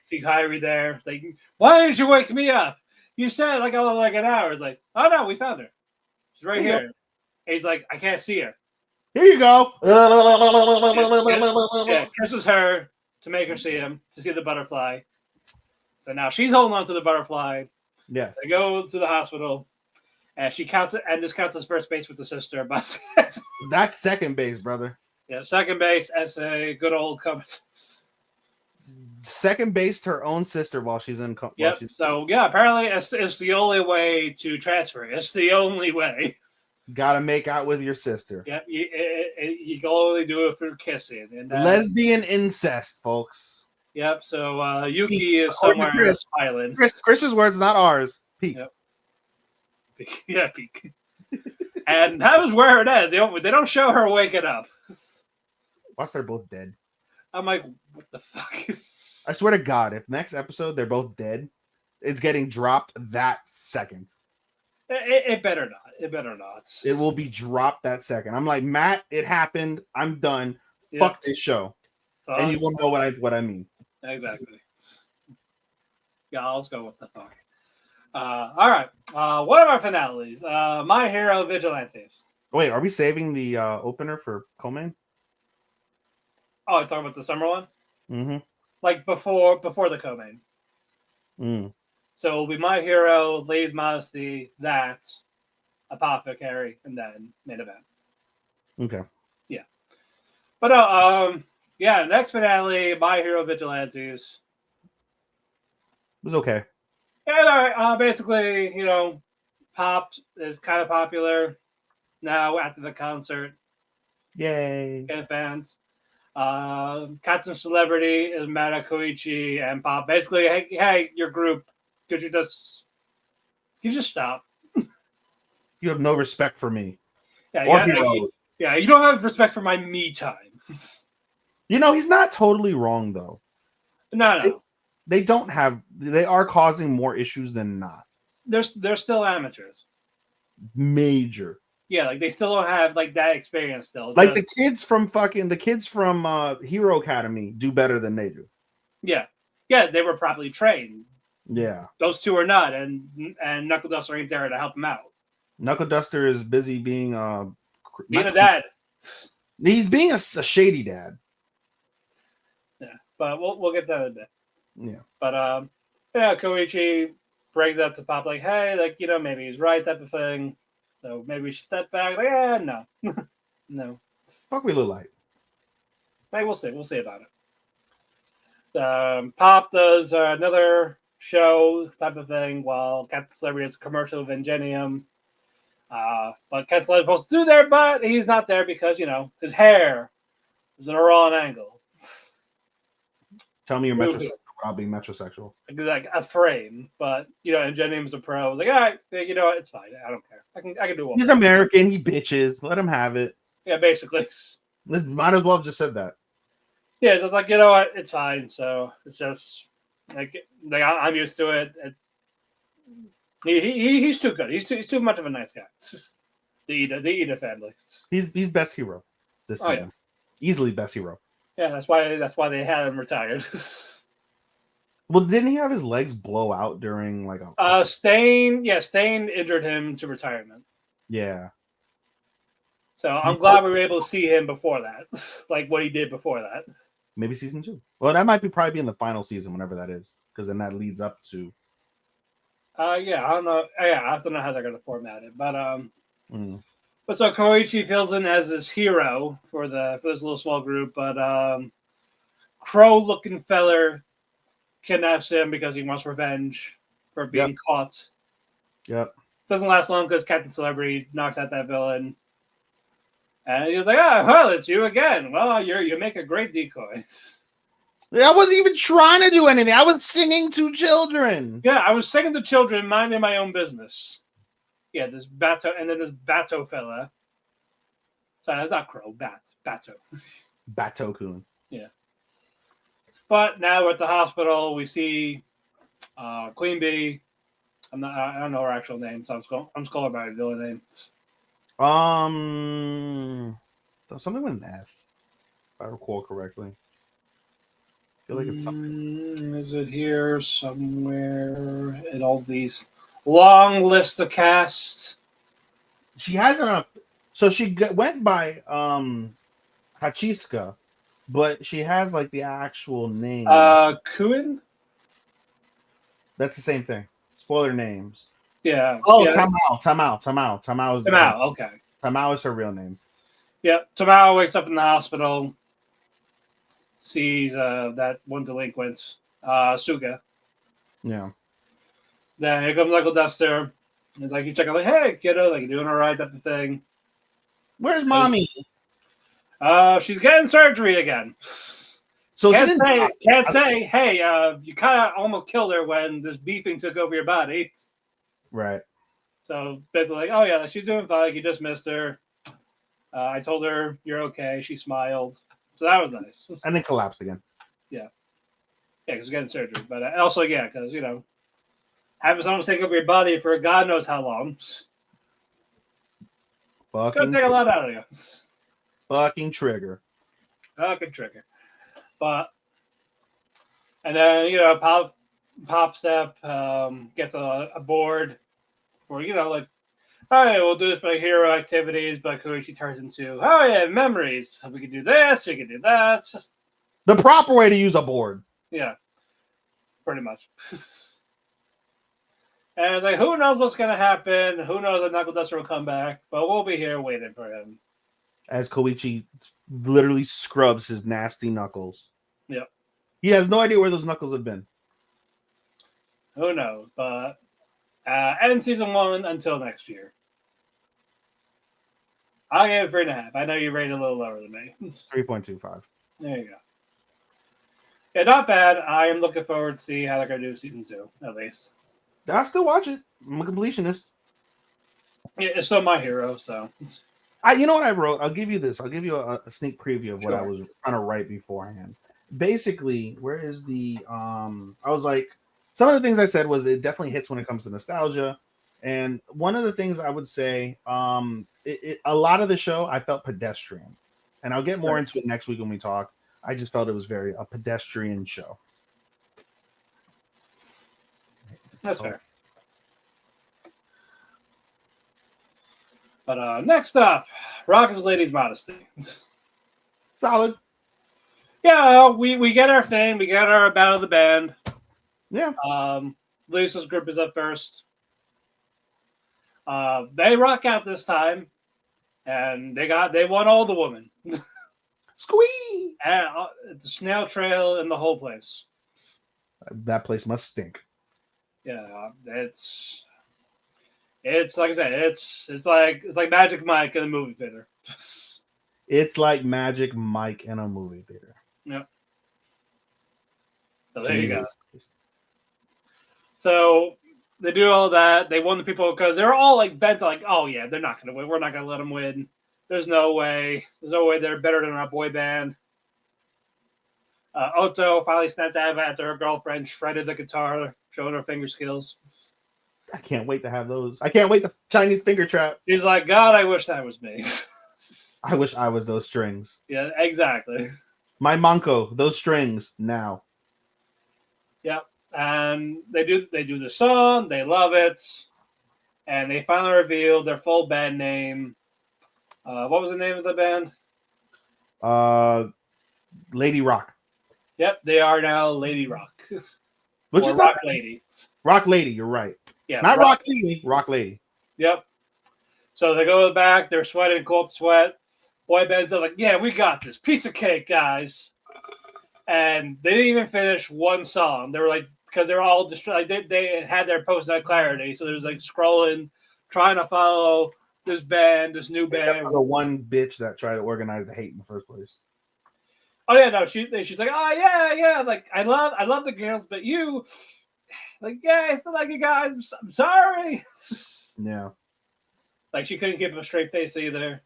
S2: sees Harry there. It's like, why did you wake me up? You said like an hour. It's like, oh no, we found her. She's right here. And he's like, I can't see her.
S3: Here you go.
S2: Yeah, kisses her to make her see him, to see the butterfly. So now she's holding on to the butterfly.
S3: Yes.
S2: They go to the hospital, and she counts it, and this counts as first base with the sister. But
S3: that's second base, brother.
S2: Yeah, second base as a good old comatose.
S3: Second base to her own sister while she's in.
S2: So yeah, apparently it's the only way to transfer. It's the only way.
S3: Gotta make out with your sister.
S2: Yeah, you can only do it for kissing. And
S3: lesbian incest, folks.
S2: Yep. So Yuki is somewhere on this island.
S3: Chris's words, not ours. Peak.
S2: Yep. Yeah, peak. And that was where it is. They don't show her waking up.
S3: Watch, they're both dead.
S2: I'm like, what the fuck is?
S3: I swear to God, if next episode they're both dead, it's getting dropped that second.
S2: It better not. It better not.
S3: It will be dropped that second. I'm like, Matt, it happened. I'm done. Fuck this show. And you will know what I mean.
S2: Exactly. Yeah, let's go with the fuck. All right. One of our finales. My Hero Vigilantes.
S3: Wait, are we saving the opener for Coleman?
S2: Oh, I'm talking about the summer one?
S3: Mm-hmm.
S2: Like before the co-main.
S3: Mm.
S2: So it'll be My Hero, Lay's Modesty, that, Apothecary, and then main event.
S3: Okay.
S2: Yeah. But yeah, next finale, My Hero Vigilantes.
S3: It was okay.
S2: Yeah, all right. Basically, Pop is kind of popular now after the concert.
S3: Yay.
S2: Get fans. Captain Celebrity is mad at Koichi and Pop. Basically, hey, your group, could you just stop?
S3: You have no respect for me.
S2: Yeah,
S3: Or
S2: yeah,
S3: Hero.
S2: yeah. You don't have respect for my me time.
S3: He's not totally wrong though.
S2: No.
S3: They don't have. They are causing more issues than not.
S2: They're still amateurs.
S3: Major.
S2: Yeah, like they still don't have like that experience still.
S3: Like the kids from Hero Academy do better than they do.
S2: Yeah, they were properly trained.
S3: Yeah.
S2: Those two are not, and Knuckle Duster ain't there to help them out.
S3: Knuckle Duster is busy being
S2: a dad.
S3: He's being a shady dad.
S2: Yeah, but we'll get to that in a bit.
S3: Yeah.
S2: But Koichi brings up to Pop like, hey, like maybe he's right, type of thing. So maybe we should step back. Like, no, no.
S3: Fuck, we look like.
S2: Hey, we'll see. We'll see about it. Pop does another show type of thing while Captain Celebrity has a commercial of Ingenium. But Captain Celebrity is supposed to do there, but he's not there because his hair is in a wrong angle.
S3: Tell me you're metrosexual without being metrosexual.
S2: Like a frame, but Ingenium's a pro. I was like, all right, you know what? It's fine. I don't care. I can do one.
S3: He's American. He bitches. Let him have it.
S2: Yeah, basically.
S3: Might as well have just said that.
S2: Yeah, it's just like, you know what? It's fine. So it's just like I'm used to it. He's too good. He's too much of a nice guy. It's just the Ida family.
S3: He's best hero this season. Yeah. Easily best hero.
S2: Yeah, that's why they had him retired.
S3: Well, didn't he have his legs blow out during like
S2: a Stain injured him to retirement.
S3: Yeah.
S2: So I'm glad we were able to see him before that. Like what he did before that.
S3: Maybe season 2. Well, that might probably be in the final season, whenever that is. Because then that leads up to
S2: yeah, I don't know. Yeah, I don't know how they're gonna format it. But But so Koichi fills in as his hero for this little small group, but crow-looking feller kidnaps him because he wants revenge for being caught.
S3: Yep.
S2: Doesn't last long because Captain Celebrity knocks out that villain, and he's like, well, it's you again. Well, you make a great decoy."
S3: I wasn't even trying to do anything. I was singing to children.
S2: Yeah, I was singing to children, minding my own business. Yeah, this Bato, and then this Bato fella. Sorry, that's not Crow. Bato.
S3: Bato-kun.
S2: Yeah. But now we're at the hospital. We see Queen Bee. I don't know her actual name, so I'm just calling her by the other name.
S3: Something with an S, if I recall correctly. I feel like it's something.
S2: Is it here somewhere in all these long list of casts?
S3: She has enough. So she went by Hachiska, but she has like the actual name.
S2: Kuin?
S3: That's the same thing. Spoiler names.
S2: Yeah.
S3: Oh,
S2: yeah.
S3: Tamao.
S2: Tamao, okay.
S3: Tamao is her real name.
S2: Yep. Tamao wakes up in the hospital, sees that one delinquent, Suga.
S3: Yeah.
S2: Then here comes Knuckle Duster. He's like, you check out, like, hey, kiddo, like, you doing all right, type of thing.
S3: Where's mommy?
S2: She's getting surgery again.
S3: So
S2: can't say, hey, you kind of almost killed her when this beeping took over your body.
S3: Right.
S2: So basically, like, oh yeah, she's doing fine. You just missed her. I told her you're okay. She smiled, so that was nice.
S3: And then collapsed again.
S2: Yeah, because getting surgery, but also because having someone take over your body for God knows how long. Gonna take a lot out of you.
S3: Fucking trigger.
S2: Fucking trigger. But And then Pop Step gets a board for like, oh yeah, we'll do this for hero activities, but Koichi turns into, oh yeah, memories. We can do this, we can do that. It's just,
S3: the proper way to use a board.
S2: yeah, pretty much. And it's like, who knows what's gonna happen? Who knows if Knuckle Duster will come back? But we'll be here waiting for him.
S3: As Koichi literally scrubs his nasty knuckles.
S2: Yep.
S3: He has no idea where those knuckles have been.
S2: Who knows? But end season 1 until next year. I'll give it 3.5. I know you rated a little lower than me.
S3: 3.25.
S2: There you go. Yeah, not bad. I am looking forward to see how they're gonna do season 2, at least.
S3: I'll still watch it. I'm a completionist.
S2: Yeah, it's still my hero, so.
S3: You know what I wrote? I'll give you this. I'll give you a sneak preview of what I was trying to write beforehand. Basically, where is the I was like, some of the things I said was it definitely hits when it comes to nostalgia. And one of the things I would say, a lot of the show I felt pedestrian. And I'll get more into it next week when we talk. I just felt it was a pedestrian show.
S2: That's fair. But next up, Rocket's Lady's Modesty.
S3: Solid.
S2: Yeah, we get our thing. We get our Battle of the Band.
S3: Yeah.
S2: Lisa's group is up first. They rock out this time, and they won all the women.
S3: Squee!
S2: And the snail trail and the whole place.
S3: That place must stink.
S2: Yeah, it's like I said, it's like Magic Mike in a movie theater.
S3: It's like Magic Mike in a movie theater.
S2: Yep. So there you go.
S3: Jesus.
S2: So they do all that. They won the people because they're all like bent like, oh yeah, they're not gonna win. We're not gonna let them win. There's no way. There's no way they're better than our boy band. Oto finally snapped out of it after her girlfriend shredded the guitar, showing her finger skills.
S3: I can't wait to have those. I can't wait to Chinese finger trap.
S2: He's like, God, I wish that was me.
S3: I wish I was those strings.
S2: Yeah, exactly.
S3: My manko, those strings now.
S2: Yep. And they do the song, they love it, and they finally revealed their full band name. What was the name of the band?
S3: Lady Rock.
S2: Yep, they are now Lady Rock.
S3: Which
S2: or
S3: is
S2: Rock Lady.
S3: Rock Lady, you're right.
S2: Yeah,
S3: not Rock Lady, Rock Lady.
S2: Yep. So they go back, they're sweating, cold sweat. Boy bands are like, yeah, we got this. Piece of cake, guys. And they didn't even finish one song. They were like, because they're all just like they had their post-nut clarity. So there's like scrolling, trying to follow this band, this new band.
S3: Except for the one bitch that tried to organize the hate in the first place.
S2: Oh yeah, no, she's like, oh yeah, like I love the girls, but you, like, yeah, I still like you guys. I'm sorry.
S3: Yeah.
S2: Like she couldn't keep a straight face either.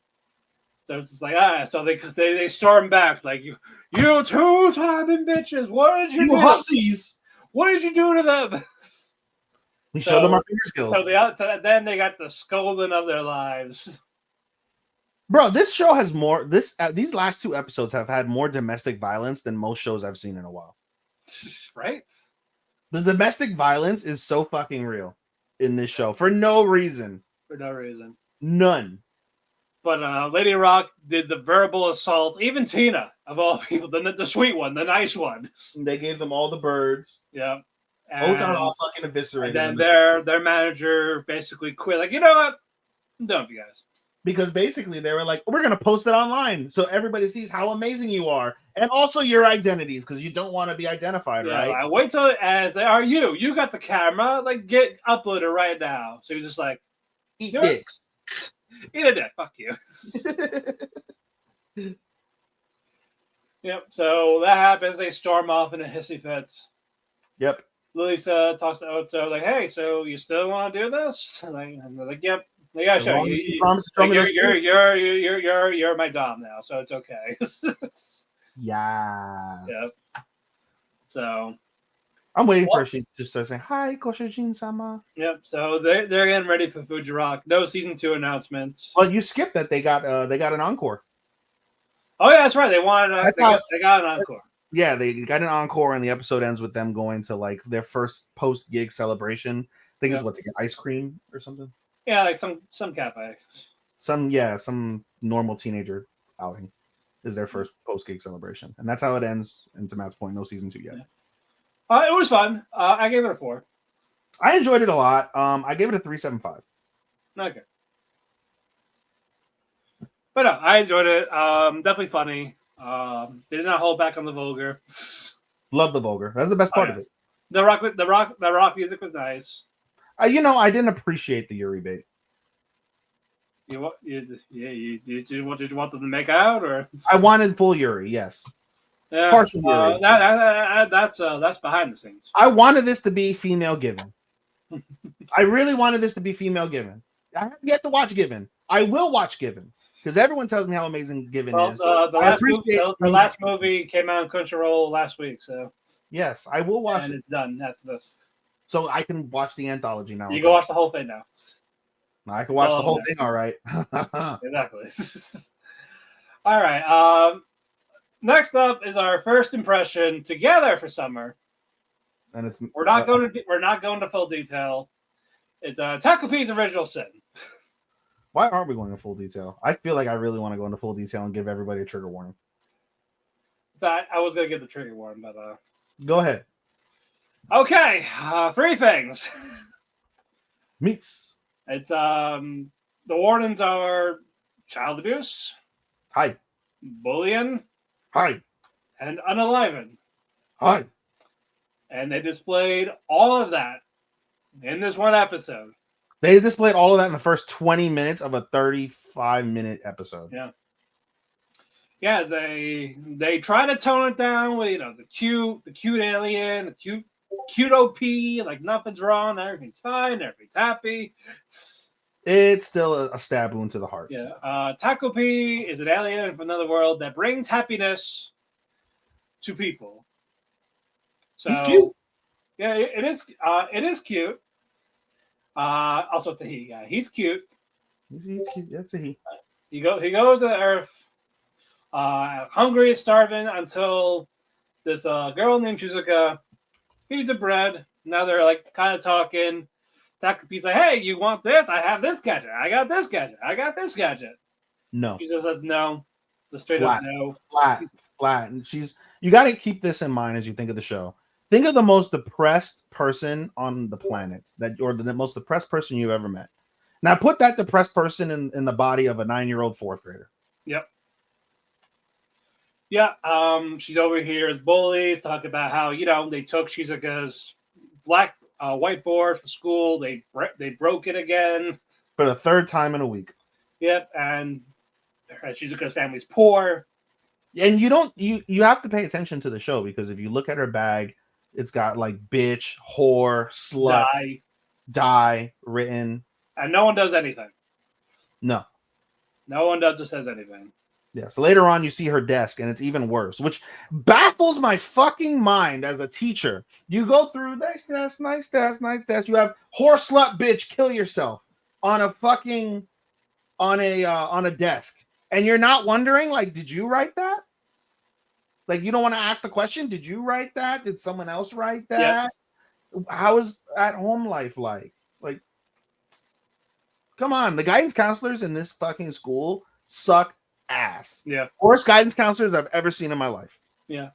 S2: So it's just like so they storm back like you two-timing bitches. What did you do?
S3: Hussies.
S2: What did you do to them?
S3: We showed them our finger skills.
S2: So then they got the scolding of their lives.
S3: Bro, this show has more. These last 2 episodes have had more domestic violence than most shows I've seen in a while.
S2: Right?
S3: The domestic violence is so fucking real in this show for no reason.
S2: For no reason.
S3: None.
S2: But Lady Rock did the verbal assault. Even Tina, of all people, the sweet one, the nice one.
S3: They gave them all the birds.
S2: Yeah.
S3: Otan all fucking eviscerated.
S2: And then their manager basically quit. Like, you know what? I'm done with you guys.
S3: Because basically they were like, we're going to post it online so everybody sees how amazing you are. And also your identities, because you don't want to be identified, right?
S2: I wait till as they are you. You got the camera. Like, get uploaded right now. So he's just like,
S3: eat dicks.
S2: Eat a dick. Fuck you. Yep. So that happens. They storm off in a hissy fit.
S3: Yep.
S2: Lisa talks to Oto like, "Hey, so you still want to do this?" And they're like, "Yep." They gotta show you. You're my dom now, so it's okay.
S3: Yes.
S2: Yep. So
S3: I'm waiting for she just to say hi, Koshijin-sama.
S2: Yep. So they're getting ready for Fuji Rock. No season 2 announcements.
S3: Well, you skipped that. They got an encore.
S2: Oh yeah, that's right. They wanted. They got an encore.
S3: Yeah, they got an encore, and the episode ends with them going to like their first post gig celebration. I think it's what, to get ice cream or something.
S2: Yeah, like some cafe.
S3: Some normal teenager outing is their first post gig celebration, and that's how it ends. And to Matt's point, no season 2 yet.
S2: Yeah. It was fun. I gave it a 4.
S3: I enjoyed it a lot. I gave it a 3.75.
S2: Okay. But no, I enjoyed it. Definitely funny. They did not hold back on the vulgar.
S3: Love the vulgar. That's the best part of it.
S2: The rock music was nice.
S3: I didn't appreciate the Yuri bait.
S2: Did you want them to make out, or
S3: I wanted full Yuri? Yes.
S2: Yeah,
S3: partial Yuri.
S2: That's behind the scenes.
S3: I wanted this to be female given. I really wanted this to be female given. I have yet to watch Given. I will watch Given because everyone tells me how amazing Given is.
S2: The last movie came out on Crunchyroll last week, so
S3: yes, I will watch
S2: and
S3: it.
S2: It's done. That's this.
S3: So I can watch the anthology now.
S2: You can watch the whole thing now.
S3: I can watch the whole thing. All right.
S2: Exactly. All right. Next up is our first impression together for summer.
S3: And it's
S2: we're not going to full detail. It's Takopi's Original Sin.
S3: Why aren't we going into full detail? I feel like I really want to go into full detail and give everybody a trigger warning.
S2: So I was going to give the trigger warning, but
S3: go ahead.
S2: Okay, 3 things.
S3: Meats.
S2: It's the wardens are child abuse.
S3: Hi.
S2: Bullying.
S3: Hi.
S2: And unaliven.
S3: Hi.
S2: And they displayed all of that in this one episode.
S3: They displayed all of that in the first 20 minutes of a 35-minute episode.
S2: Yeah. Yeah, they try to tone it down with the cute alien, the cute OP, like nothing's wrong, everything's fine, everything's happy.
S3: It's still a stab wound to the heart.
S2: Yeah. Takopi is an alien from another world that brings happiness to people. So,
S3: he's cute.
S2: Yeah, it is. It is cute. Also, it's a he guy. He's cute.
S3: He's cute. That's a he.
S2: He goes to the Earth, hungry and starving until this girl named Shizuka feeds the bread. Now they're like kind of talking. Takopi's like, "Hey, you want this? I have this gadget. I got this gadget. I got this gadget."
S3: No.
S2: She just says no. It's a straight up no.
S3: Flat. And you got to keep this in mind as you think of the show. Think of the most depressed person on the planet, or the most depressed person you've ever met. Now put that depressed person in the body of a 9-year-old 4th grader.
S2: Yep. Yeah. She's over here as bullies, talk about how they took Shizuka's black whiteboard for school. They broke it again
S3: for the 3rd time in a week.
S2: Yep, and Shizuka's family's poor.
S3: And you have to pay attention to the show because if you look at her bag, it's got like bitch, whore, slut, die written.
S2: And no one does anything.
S3: No.
S2: No one says anything.
S3: Yeah, so later on you see her desk and it's even worse, which baffles my fucking mind as a teacher. You go through nice desk. You have whore, slut, bitch, kill yourself on a desk. And you're not wondering, like, did you write that? Like, you don't want to ask the question, did you write that? Did someone else write that? Yep. How is at home life like? Like, come on. The guidance counselors in this fucking school suck ass.
S2: Yeah.
S3: Worst guidance counselors I've ever seen in my life.
S2: Yeah.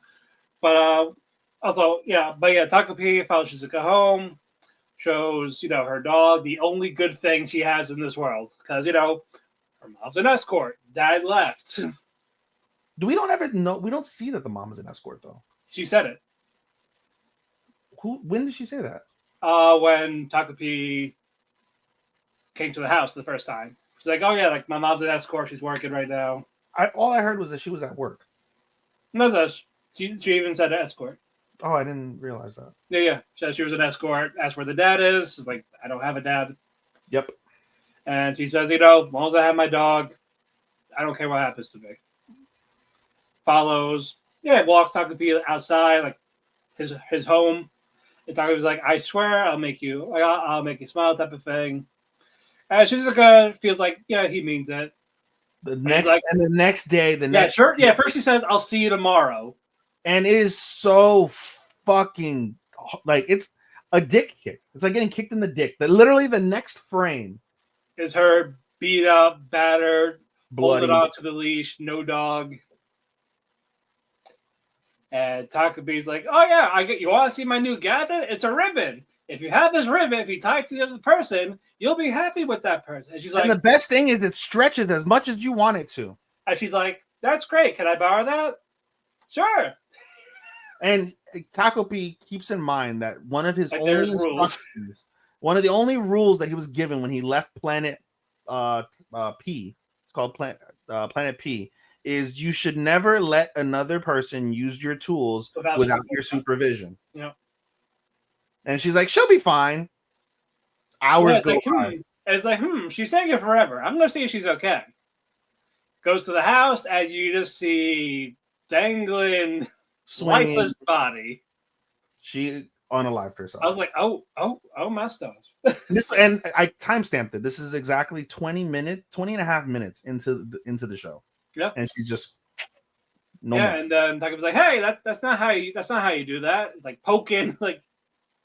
S2: But Takopi follows Shizuka home, shows, her dog, the only good thing she has in this world. Because, her mom's an escort. Dad left.
S3: We don't see that the mom is an escort though.
S2: She said it.
S3: When did she say that?
S2: When Takopi came to the house the first time. She's like, "Oh yeah, like my mom's an escort. She's working right now."
S3: All I heard was that she was at work.
S2: No, she even said escort.
S3: Oh, I didn't realize that.
S2: Yeah. She was an escort. Asked where the dad is. She's like, "I don't have a dad."
S3: Yep.
S2: And she says, as long as I have my dog, I don't care what happens to me. Follows, walks Takopi outside, like his home. And Takopi's like, "I swear, I'll make you smile," type of thing. And Shizuka feels like, he means it.
S3: The next day,
S2: First he says, "I'll see you tomorrow,"
S3: And it is so fucking like it's a dick kick. It's like getting kicked in the dick. That literally the next frame
S2: is her beat up, battered,
S3: bloody
S2: holding on to the leash, no dog. And Takopi's like, "Oh yeah, I get. You want to see my new gadget? It's a ribbon. If you have this ribbon, if you tie it to the other person, you'll be happy with that person." And she's like,
S3: and the best thing is it stretches as much as you want it to.
S2: And she's like, "That's great. Can I borrow that?" Sure.
S3: And Takopi keeps in mind that one of his
S2: Like,
S3: only
S2: there's rules.
S3: instructions, one of the only rules that he was given when he left Planet P, it's called Planet P, is you should never let another person use your tools without your supervision.
S2: Yeah.
S3: And she's like, she'll be fine. Hours go by.
S2: And it's like, she's taking forever. I'm gonna see if she's okay. Goes to the house and you just see dangling
S3: Swinging.
S2: lifeless body.
S3: She unalived herself.
S2: I was like, oh, my stuff.
S3: And I timestamped it. This is exactly 20 and a half minutes into the show.
S2: Yeah.
S3: And she's just
S2: more. And then Takopi's like, hey, that's not how you do that. Like poking, like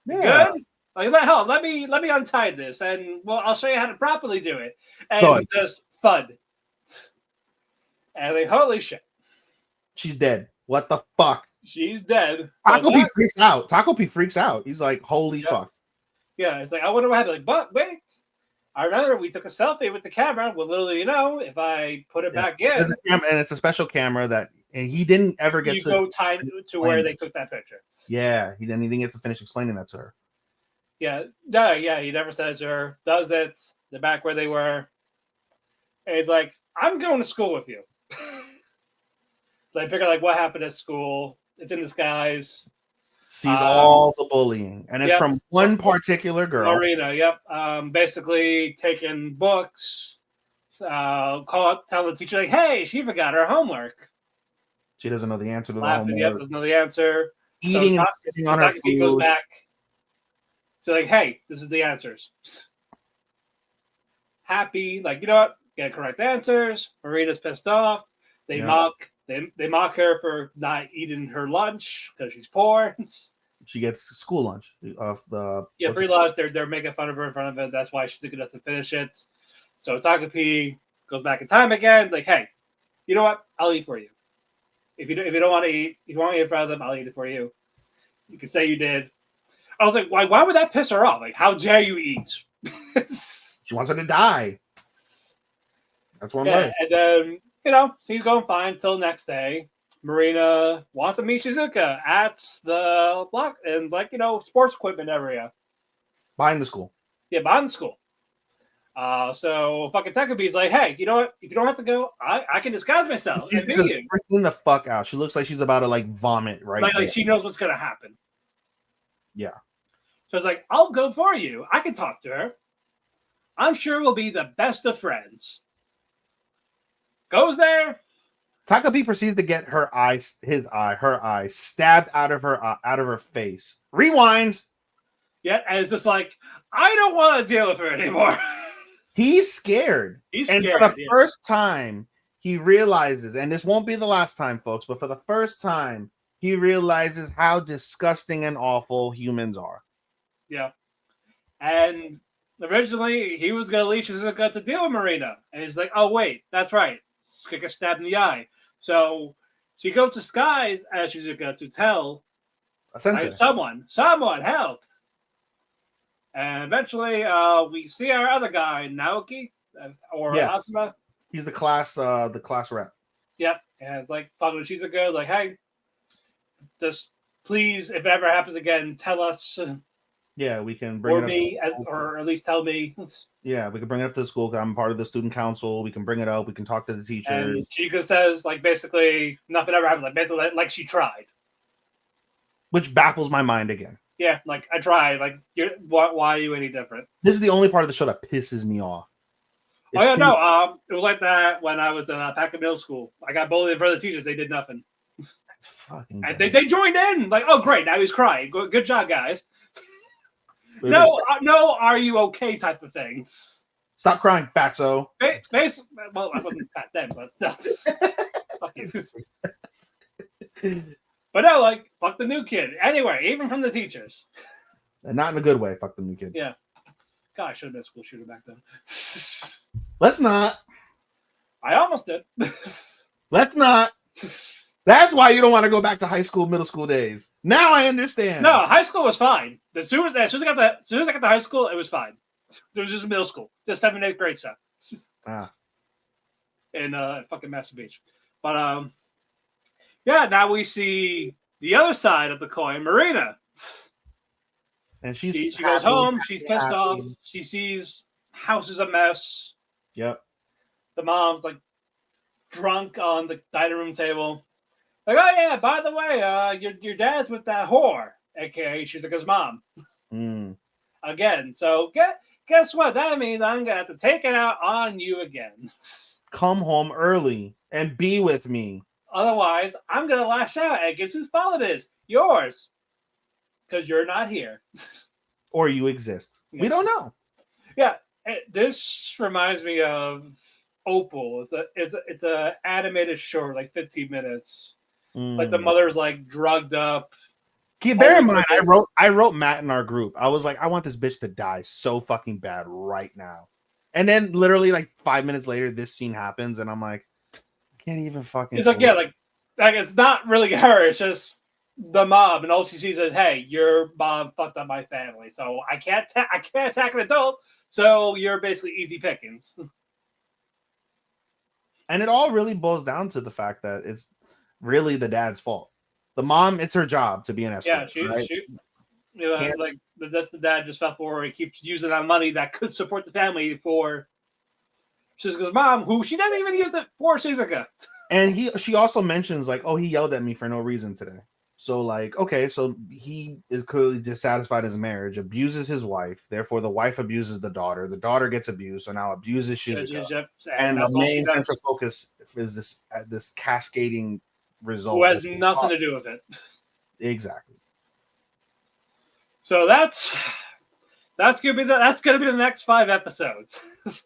S2: good. Like hell, let me untie this, and I'll show you how to properly do it. And just thud. And like, holy shit.
S3: She's dead. What the fuck?
S2: She's dead.
S3: Takopi freaks out. Takopi freaks out. He's like, holy fuck.
S2: Yeah, it's like, I wonder what happened. Like, but wait. I remember we took a selfie with the camera. Well, literally, if I put it back in.
S3: And it's a special camera and he didn't ever get
S2: to go time to where they took that picture.
S3: Yeah, he didn't get to finish explaining that to her.
S2: Yeah, he never said it to her. Does it? They're back where they were. And he's like, I'm going to school with you. So I figure, like, what happened at school? It's in disguise.
S3: Sees all the bullying. And it's from one particular girl.
S2: Marina, basically taking books, tell the teacher, like, hey, she forgot her homework.
S3: She doesn't know the answer to the homework.
S2: Doesn't know the answer.
S3: Eating and sitting on her food.
S2: Goes back. So, like, hey, this is the answers. Happy, like, you know what? Get correct answers. Marina's pissed off. They mock her for not eating her lunch because she's poor.
S3: She gets school lunch of the
S2: free lunch. They're making fun of her in front of it. That's why she's good enough to finish it. So Takopi goes back in time again. Like, hey, you know what? I'll eat for you. If you don't want to eat, if you want to eat in front of them, I'll eat it for you. You can say you did. I was like, why would that piss her off? Like, how dare you eat?
S3: She wants her to die. That's one life.
S2: And then, so he's going fine until next day. Marina wants to meet Shizuka at the block and, like, sports equipment area.
S3: Behind the school.
S2: Yeah, behind the school. So fucking Takopi's like, hey, you know what? If you don't have to go, I can disguise myself.
S3: She's just freaking the fuck out. She looks like she's about to, like, vomit
S2: like she knows what's going to happen.
S3: Yeah.
S2: So it's like, I'll go for you. I can talk to her. I'm sure we'll be the best of friends. Goes there.
S3: Takopi proceeds to get her eye stabbed out of her face. Rewind.
S2: Yeah, and it's just like, I don't want to deal with her anymore.
S3: He's scared. And for the first time, he realizes, and this won't be the last time, folks, but for the first time, he realizes how disgusting and awful humans are.
S2: Yeah. And originally, he was going to leave Shizuka to deal with Marina. And he's like, oh, wait, that's right. She gets stabbed in the eye. So she goes to Skies as Shizuka to tell someone, help. And eventually, we see our other guy, Naoki, or Asuma.
S3: He's the class rep.
S2: Yep. And like talking to Shizuka, like, hey, just please, if it ever happens again, tell us.
S3: Yeah, we can bring
S2: or at least tell me.
S3: Yeah, we can bring it up to the school because I'm part of the student council. We can bring it up. We can talk to the teachers.
S2: And Chica says, like, basically nothing ever happens. Like, basically, like she tried,
S3: which baffles my mind again.
S2: Yeah, like I tried. Like, why are you any different?
S3: This is the only part of the show that pisses me off.
S2: It was like that when I was in Packer Middle School. I got bullied in front of the teachers. They did nothing.
S3: That's fucking.
S2: And they joined in. Like, oh great, now he's crying. Good job, guys. No, are you okay? Type of things.
S3: Stop crying, fatso.
S2: Well, I wasn't fat then, but still. But no, like, fuck the new kid. Anyway, even from the teachers.
S3: And not in a good way. Fuck the new kid.
S2: Yeah. God, I should have been a school shooter back then.
S3: Let's not.
S2: I almost did.
S3: Let's not. That's why you don't want to go back to high school, middle school days. Now I understand.
S2: No, high school was fine. As soon as I got to high school, it was fine. There was just middle school, just 7th, 8th grade stuff. In fucking Master Beach. But yeah, now we see the other side of the coin, Marina.
S3: And
S2: she goes home. She's pissed off. She sees house is a mess.
S3: Yep.
S2: The mom's like drunk on the dining room table. Like, oh yeah, by the way, your dad's with that whore, aka Shizuka's mom. Again. So guess what? That means I'm gonna have to take it out on you again.
S3: Come home early and be with me.
S2: Otherwise, I'm gonna lash out. And guess whose fault it is? Yours. Because you're not here.
S3: Or you exist. Yeah. We don't know.
S2: Yeah. This reminds me of Opal. It's a animated short, like 15 minutes. Like the mother's like drugged up.
S3: Bear in mind, I wrote Matt in our group. I was like, I want this bitch to die so fucking bad right now. And then literally like 5 minutes later, this scene happens, and I'm like, I can't even fucking.
S2: It's like, yeah, like it's not really her. It's just the mom, and all she sees is, hey, your mom fucked up my family, so I can't attack an adult. So you're basically easy pickings.
S3: And it all really boils down to the fact that it's really the dad's fault. The mom, it's her job to be an escort.
S2: Yeah,
S3: right?
S2: Like that's the dad just felt for her. He keeps using that money that could support the family for Shizuka's mom, who she doesn't even use it for Shizuka.
S3: And she also mentions like, oh, he yelled at me for no reason today. So like, okay, so he is clearly dissatisfied in his marriage, abuses his wife, therefore the wife abuses the daughter gets abused, so now abuses Shizuka. And the main central focus is this cascading result.
S2: Who has nothing to do with it.
S3: Exactly.
S2: So that's gonna be the next 5 episodes.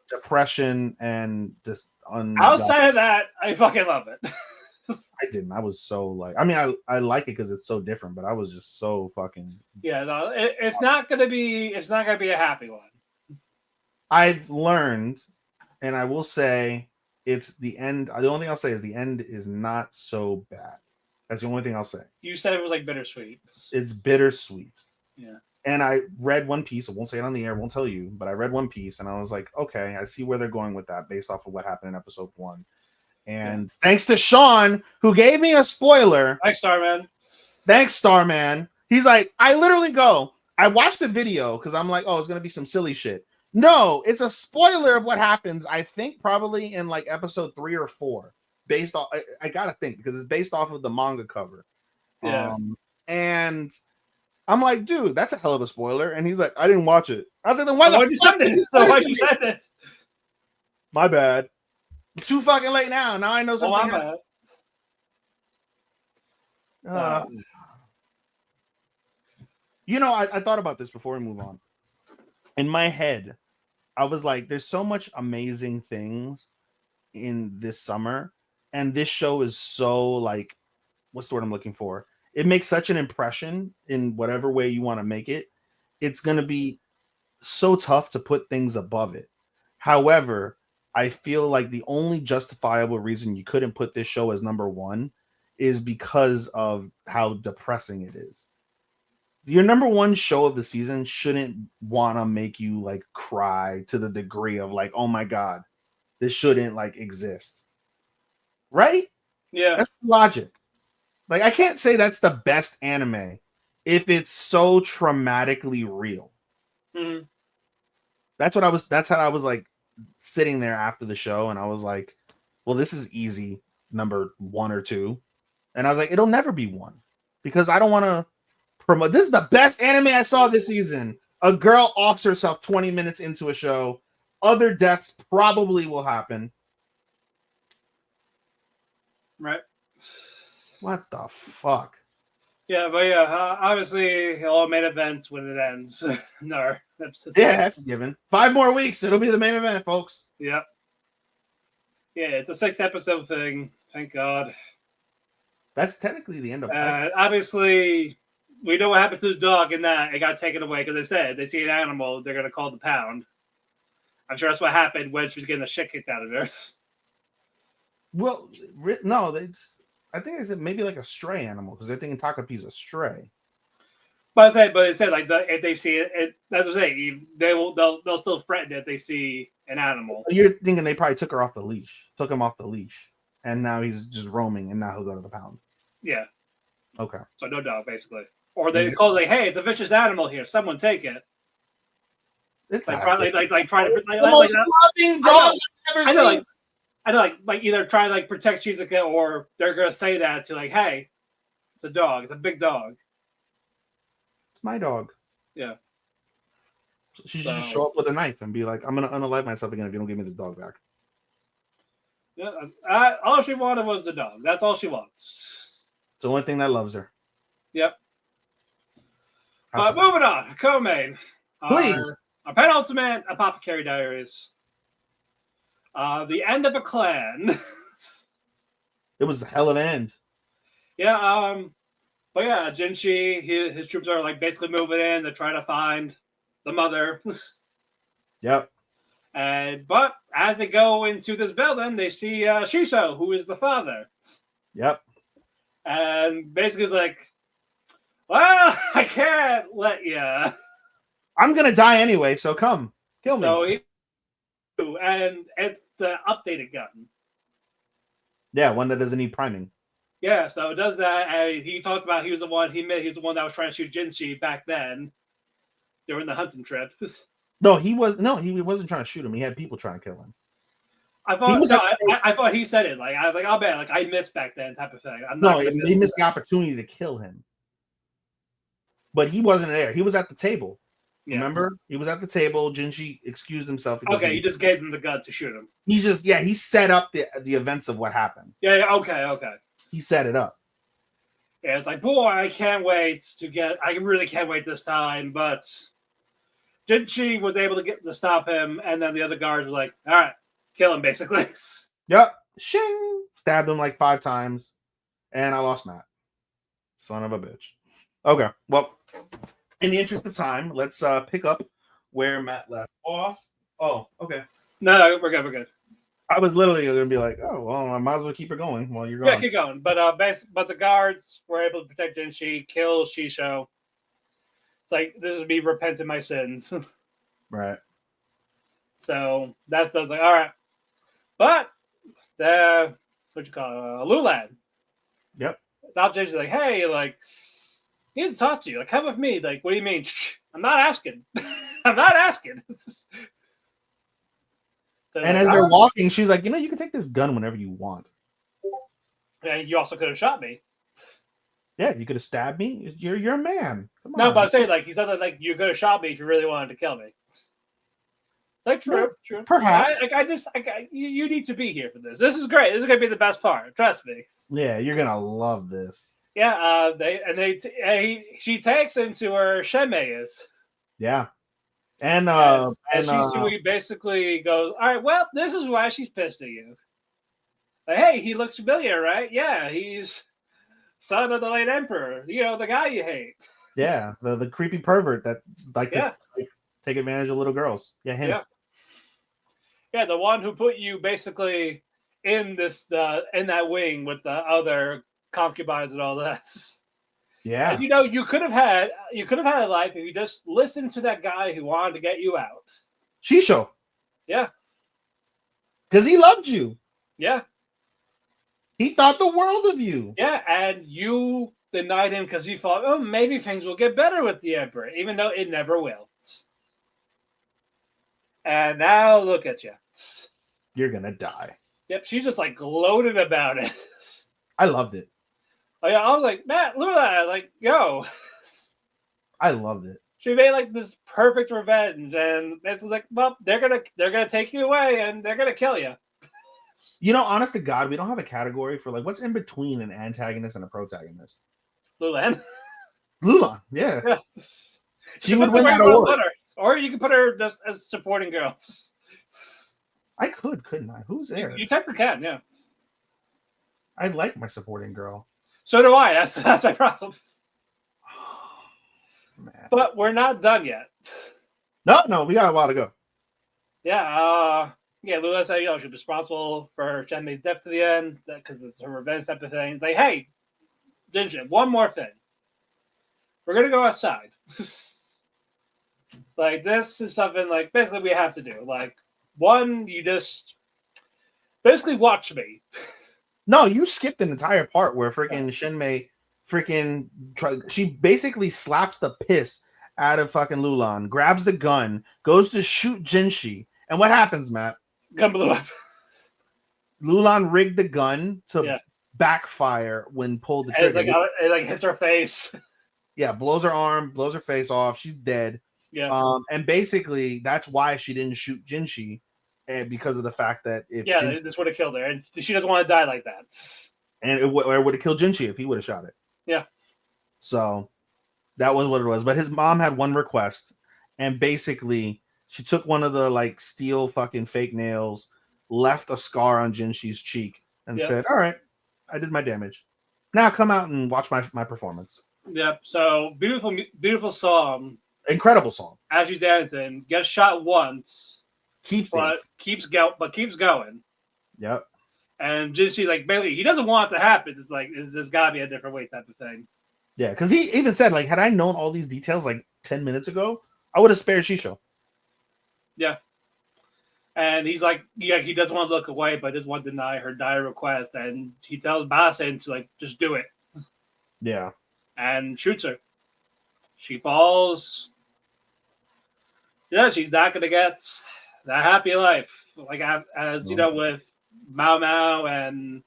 S3: Depression and just
S2: outside of that, I fucking love it.
S3: I didn't. I was so like, I mean, I like it because it's so different, but I was just so fucking.
S2: Yeah, no, it's not gonna be a happy one.
S3: I've learned, and I will say, it's the end. The only thing I'll say is the end is not so bad. That's the only thing I'll say.
S2: You said it was like bittersweet.
S3: It's bittersweet.
S2: Yeah.
S3: And I read One Piece. I won't say it on the air. Won't tell you, but I read One Piece, and I was like, okay, I see where they're going with that based off of what happened in episode 1. And thanks to Sean, who gave me a spoiler.
S2: Thanks, Starman.
S3: Thanks, Starman. He's like, I watched the video because I'm like, oh, it's going to be some silly shit. No, it's a spoiler of what happens, I think, probably in like episode 3 or 4. Based off, I got to think, because it's based off of the manga cover.
S2: Yeah.
S3: And I'm like, dude, that's a hell of a spoiler. And he's like, I didn't watch it. I was like, then why'd you say it? My bad. Too fucking late now. Now I know something. You know, I thought about this before we move on. In my head, I was like, there's so much amazing things in this summer. And this show is so like, what's the word I'm looking for? It makes such an impression in whatever way you want to make it. It's going to be so tough to put things above it. However, I feel like the only justifiable reason you couldn't put this show as number 1 is because of how depressing it is. Your number 1 show of the season shouldn't want to make you like cry to the degree of like, oh my God, this shouldn't like exist. Right?
S2: Yeah.
S3: That's logic. Like, I can't say that's the best anime if it's so traumatically real.
S2: Mm-hmm.
S3: That's how I was like sitting there after the show, and I was like, well, this is easy number 1 or 2. And I was like, it'll never be 1 because I don't want to promote. This is the best anime I saw this season. A girl offs herself 20 minutes into a show. Other deaths probably will happen.
S2: Right.
S3: What the fuck?
S2: Yeah, but yeah, obviously all main events when it ends. No,
S3: that's a given. 5 more weeks, it'll be the main event, folks.
S2: Yep. Yeah, it's a 6 episode thing. Thank God.
S3: That's technically the end of pets.
S2: Obviously, we know what happened to the dog in that it got taken away because they said they see an animal, they're going to call the pound. I'm sure that's what happened when she was getting the shit kicked out of her.
S3: Well, no, I think I said maybe like a stray animal because they're thinking Takopi's a stray.
S2: But it said like if they see it, that's what I'm saying. They'll still threaten it if they see an animal.
S3: You're thinking they probably took him off the leash, and now he's just roaming, and now he'll go to the pound.
S2: Yeah.
S3: Okay.
S2: So no dog, basically. Or they call like, hey, it's a vicious animal here. Someone take it.
S3: It's
S2: like
S3: trying
S2: to
S3: the most loving dog I've ever seen.
S2: I know, like either try to like protect Shizuka, or they're gonna say that to like, hey, it's a dog. It's a big dog.
S3: It's my dog.
S2: Yeah.
S3: She should just show up with a knife and be like, I'm gonna unalive myself again if you don't give me this dog back.
S2: Yeah. All she wanted was the dog. That's all she wants.
S3: It's the only thing that loves her.
S2: Yep. Moving on, co-main.
S3: Please.
S2: Our penultimate Apothecary Diaries. The end of a clan.
S3: It was a hell of an end.
S2: Yeah, but yeah, Jinshi, his troops are like basically moving in to try to find the mother.
S3: Yep.
S2: But as they go into this building, they see Shisho, who is the father.
S3: Yep.
S2: And basically it's like, well, I can't let you.
S3: I'm gonna die anyway, so come kill me.
S2: And it's the updated gun.
S3: Yeah, one that doesn't need priming.
S2: Yeah, so it does that. He talked about he was the one that was trying to shoot Jinshi back then during the hunting trip.
S3: No, he wasn't trying to shoot him. He had people trying to kill him.
S2: I thought he said it. Like I'll bet like I missed back then type of thing.
S3: He missed the opportunity to kill him. But he wasn't there. He was at the table. Yeah. Remember? He was at the table. Jinshi excused himself.
S2: Okay, he just gave him the gun to shoot him.
S3: He set up the events of what happened.
S2: Yeah, okay.
S3: He set it up.
S2: Yeah, it's like, boy, I really can't wait this time, but Jinshi was able to stop him, and then the other guards were like, all right, kill him, basically.
S3: Yep. Shing! Stabbed him like 5 times, and I lost Matt. Son of a bitch. Okay, well, in the interest of time, let's pick up where Matt left off. Oh, okay.
S2: No, we're good.
S3: I was literally going to be like, oh, well, I might as well keep her going while you're
S2: going. Yeah, keep going. But the guards were able to protect Jinshi, kill Shisho. It's like, this is me repenting my sins.
S3: Right.
S2: So that's like, all right. But what you call it? Lulan. Yep. It's obviously like, hey, like, he need to talk to you. Like, come with me. Like, what do you mean? I'm not asking. I'm not asking.
S3: So and as they're walking, she's like, you can take this gun whenever you want.
S2: And you also could have shot me.
S3: Yeah, you could have stabbed me. You're a man.
S2: Come on. But I'm saying, like, he said that, like, you could have shot me if you really wanted to kill me. Like, true.
S3: Perhaps.
S2: You need to be here for this. This is great. This is going to be the best part. Trust me.
S3: Yeah, you're going to love this.
S2: Yeah, she takes him to where Sheme is.
S3: Yeah. And
S2: she basically goes, all right, well, this is why she's pissed at you. Like, hey, he looks familiar, right? Yeah, he's son of the late emperor. The guy you hate.
S3: Yeah, the creepy pervert that to take advantage of little girls. Yeah, him.
S2: Yeah, the one who put you basically in in that wing with the other concubines and all that.
S3: Yeah.
S2: And, you could have had a life if you just listened to that guy who wanted to get you out.
S3: Shisho.
S2: Yeah.
S3: Because he loved you.
S2: Yeah.
S3: He thought the world of you.
S2: Yeah, and you denied him because you thought, oh, maybe things will get better with the Emperor, even though it never will. And now look at you.
S3: You're going to die.
S2: Yep, she's just like gloated about it.
S3: I loved it.
S2: I was like, Matt, look at that. Like, yo.
S3: I loved it.
S2: She made like this perfect revenge, and it's like, well, they're gonna take you away and they're gonna kill you.
S3: Honest to God, we don't have a category for like what's in between an antagonist and a protagonist.
S2: Lulan,
S3: yeah. She would win that award.
S2: Or you can put her just as supporting girl.
S3: I couldn't I? Who's there?
S2: You technically can, yeah.
S3: I like my supporting girl.
S2: So do I. That's my problem.
S3: Man.
S2: But we're not done yet.
S3: No, we got a while to go.
S2: Yeah, Lula said, she's responsible for Shenmei's death to the end because it's her revenge type of thing. It's like, hey, Jinjin, one more thing. We're gonna go outside. Like, this is something like basically we have to do. Like, one, you just basically watch me.
S3: No, you skipped an entire part where freaking Shenmei she basically slaps the piss out of fucking Lulan, grabs the gun, goes to shoot Jinshi, and what happens, Matt?
S2: Gun blew up.
S3: Lulan rigged the gun to backfire when pulled the trigger.
S2: It hits her face.
S3: Yeah, blows her arm, blows her face off. She's dead.
S2: Yeah.
S3: And basically that's why she didn't shoot Jinshi, because of the fact that
S2: this would have killed her, and she doesn't want to die like that.
S3: And it would have killed Jinshi if he would have shot it.
S2: Yeah.
S3: So that was what it was. But his mom had one request, and basically she took one of the like steel fucking fake nails, left a scar on Jinshi's cheek, and said, "All right, I did my damage. Now come out and watch my performance."
S2: Yep. So beautiful song.
S3: Incredible song.
S2: As she's dancing, gets shot once. Keeps going.
S3: Yep.
S2: And Jinshi, like, basically, he doesn't want it to happen. It's like, there's got to be a different way type of thing.
S3: Yeah, because he even said, like, had I known all these details like 10 minutes ago, I would have spared Shisho.
S2: Yeah. And he's like, he doesn't want to look away, but doesn't want to deny her dire request. And he tells Basen to, like, just do it.
S3: Yeah.
S2: And shoots her. She falls. Yeah, she's not going to get that happy life. Like, as you know, with Mao Mao and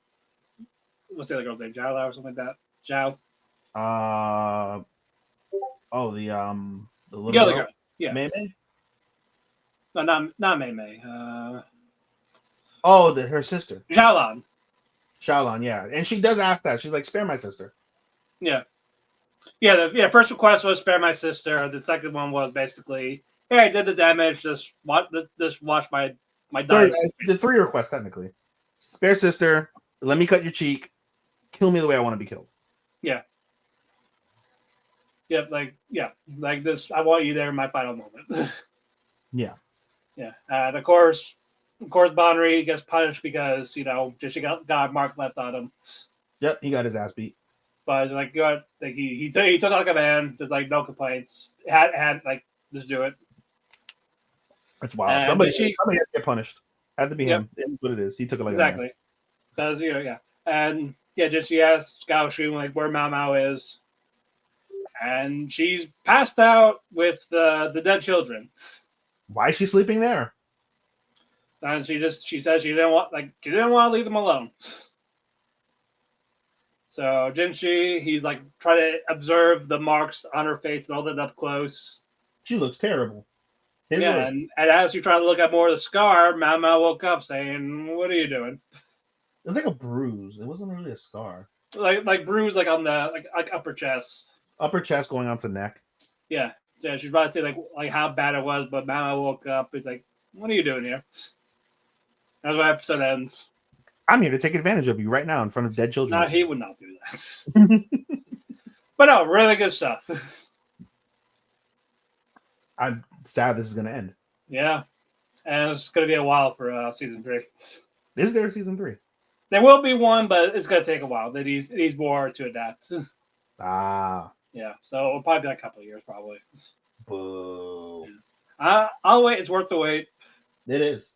S2: what's the other girl's name? Zhao or something like that? Zhao.
S3: The little
S2: the other girl. Yeah.
S3: Mei Mei?
S2: No, not Mei Mei.
S3: Her sister.
S2: Xiaolan,
S3: yeah. And she does ask that. She's like, spare my sister.
S2: Yeah. The first request was spare my sister. The second one was basically, hey, I did the damage. Just watch my dice.
S3: The three requests, technically. Spare sister, let me cut your cheek, kill me the way I want to be killed.
S2: Yeah. Like this, I want you there in my final moment.
S3: Yeah.
S2: Yeah. And of course, Bonnery gets punished because, just got Mark left on him.
S3: Yep, he got his ass beat.
S2: But like, he took like a man, just like no complaints. Had like, just do it.
S3: That's wild.
S2: And
S3: Somebody had to get punished. Had to be him. It is what it is. He took it like
S2: exactly. Because and just she asked Gao Shun like where Mao Mao is, and she's passed out with the dead children.
S3: Why is she sleeping there?
S2: And she said she didn't want to leave them alone. So Jinshi, he's like trying to observe the marks on her face and all that up close.
S3: She looks terrible.
S2: And as you try to look at more of the scar, Mao Mao woke up saying, "What are you doing?"
S3: It was like a bruise. It wasn't really a scar.
S2: Like bruise, like on the like upper chest.
S3: Upper chest going onto neck.
S2: Yeah. She's about to say like how bad it was, but Mao Mao woke up. He's like, "What are you doing here?" That's why episode ends.
S3: I'm here to take advantage of you right now in front of dead children.
S2: No, he would not do that. But no, really good stuff.
S3: I'm sad this is going to end.
S2: Yeah. And it's going to be a while for season 3.
S3: Is there a season 3?
S2: There will be one, but it's going to take a while. It needs more to adapt. Yeah. So it'll probably be like a couple of years, probably.
S3: Boo.
S2: Yeah. I'll wait. It's worth the wait.
S3: It is.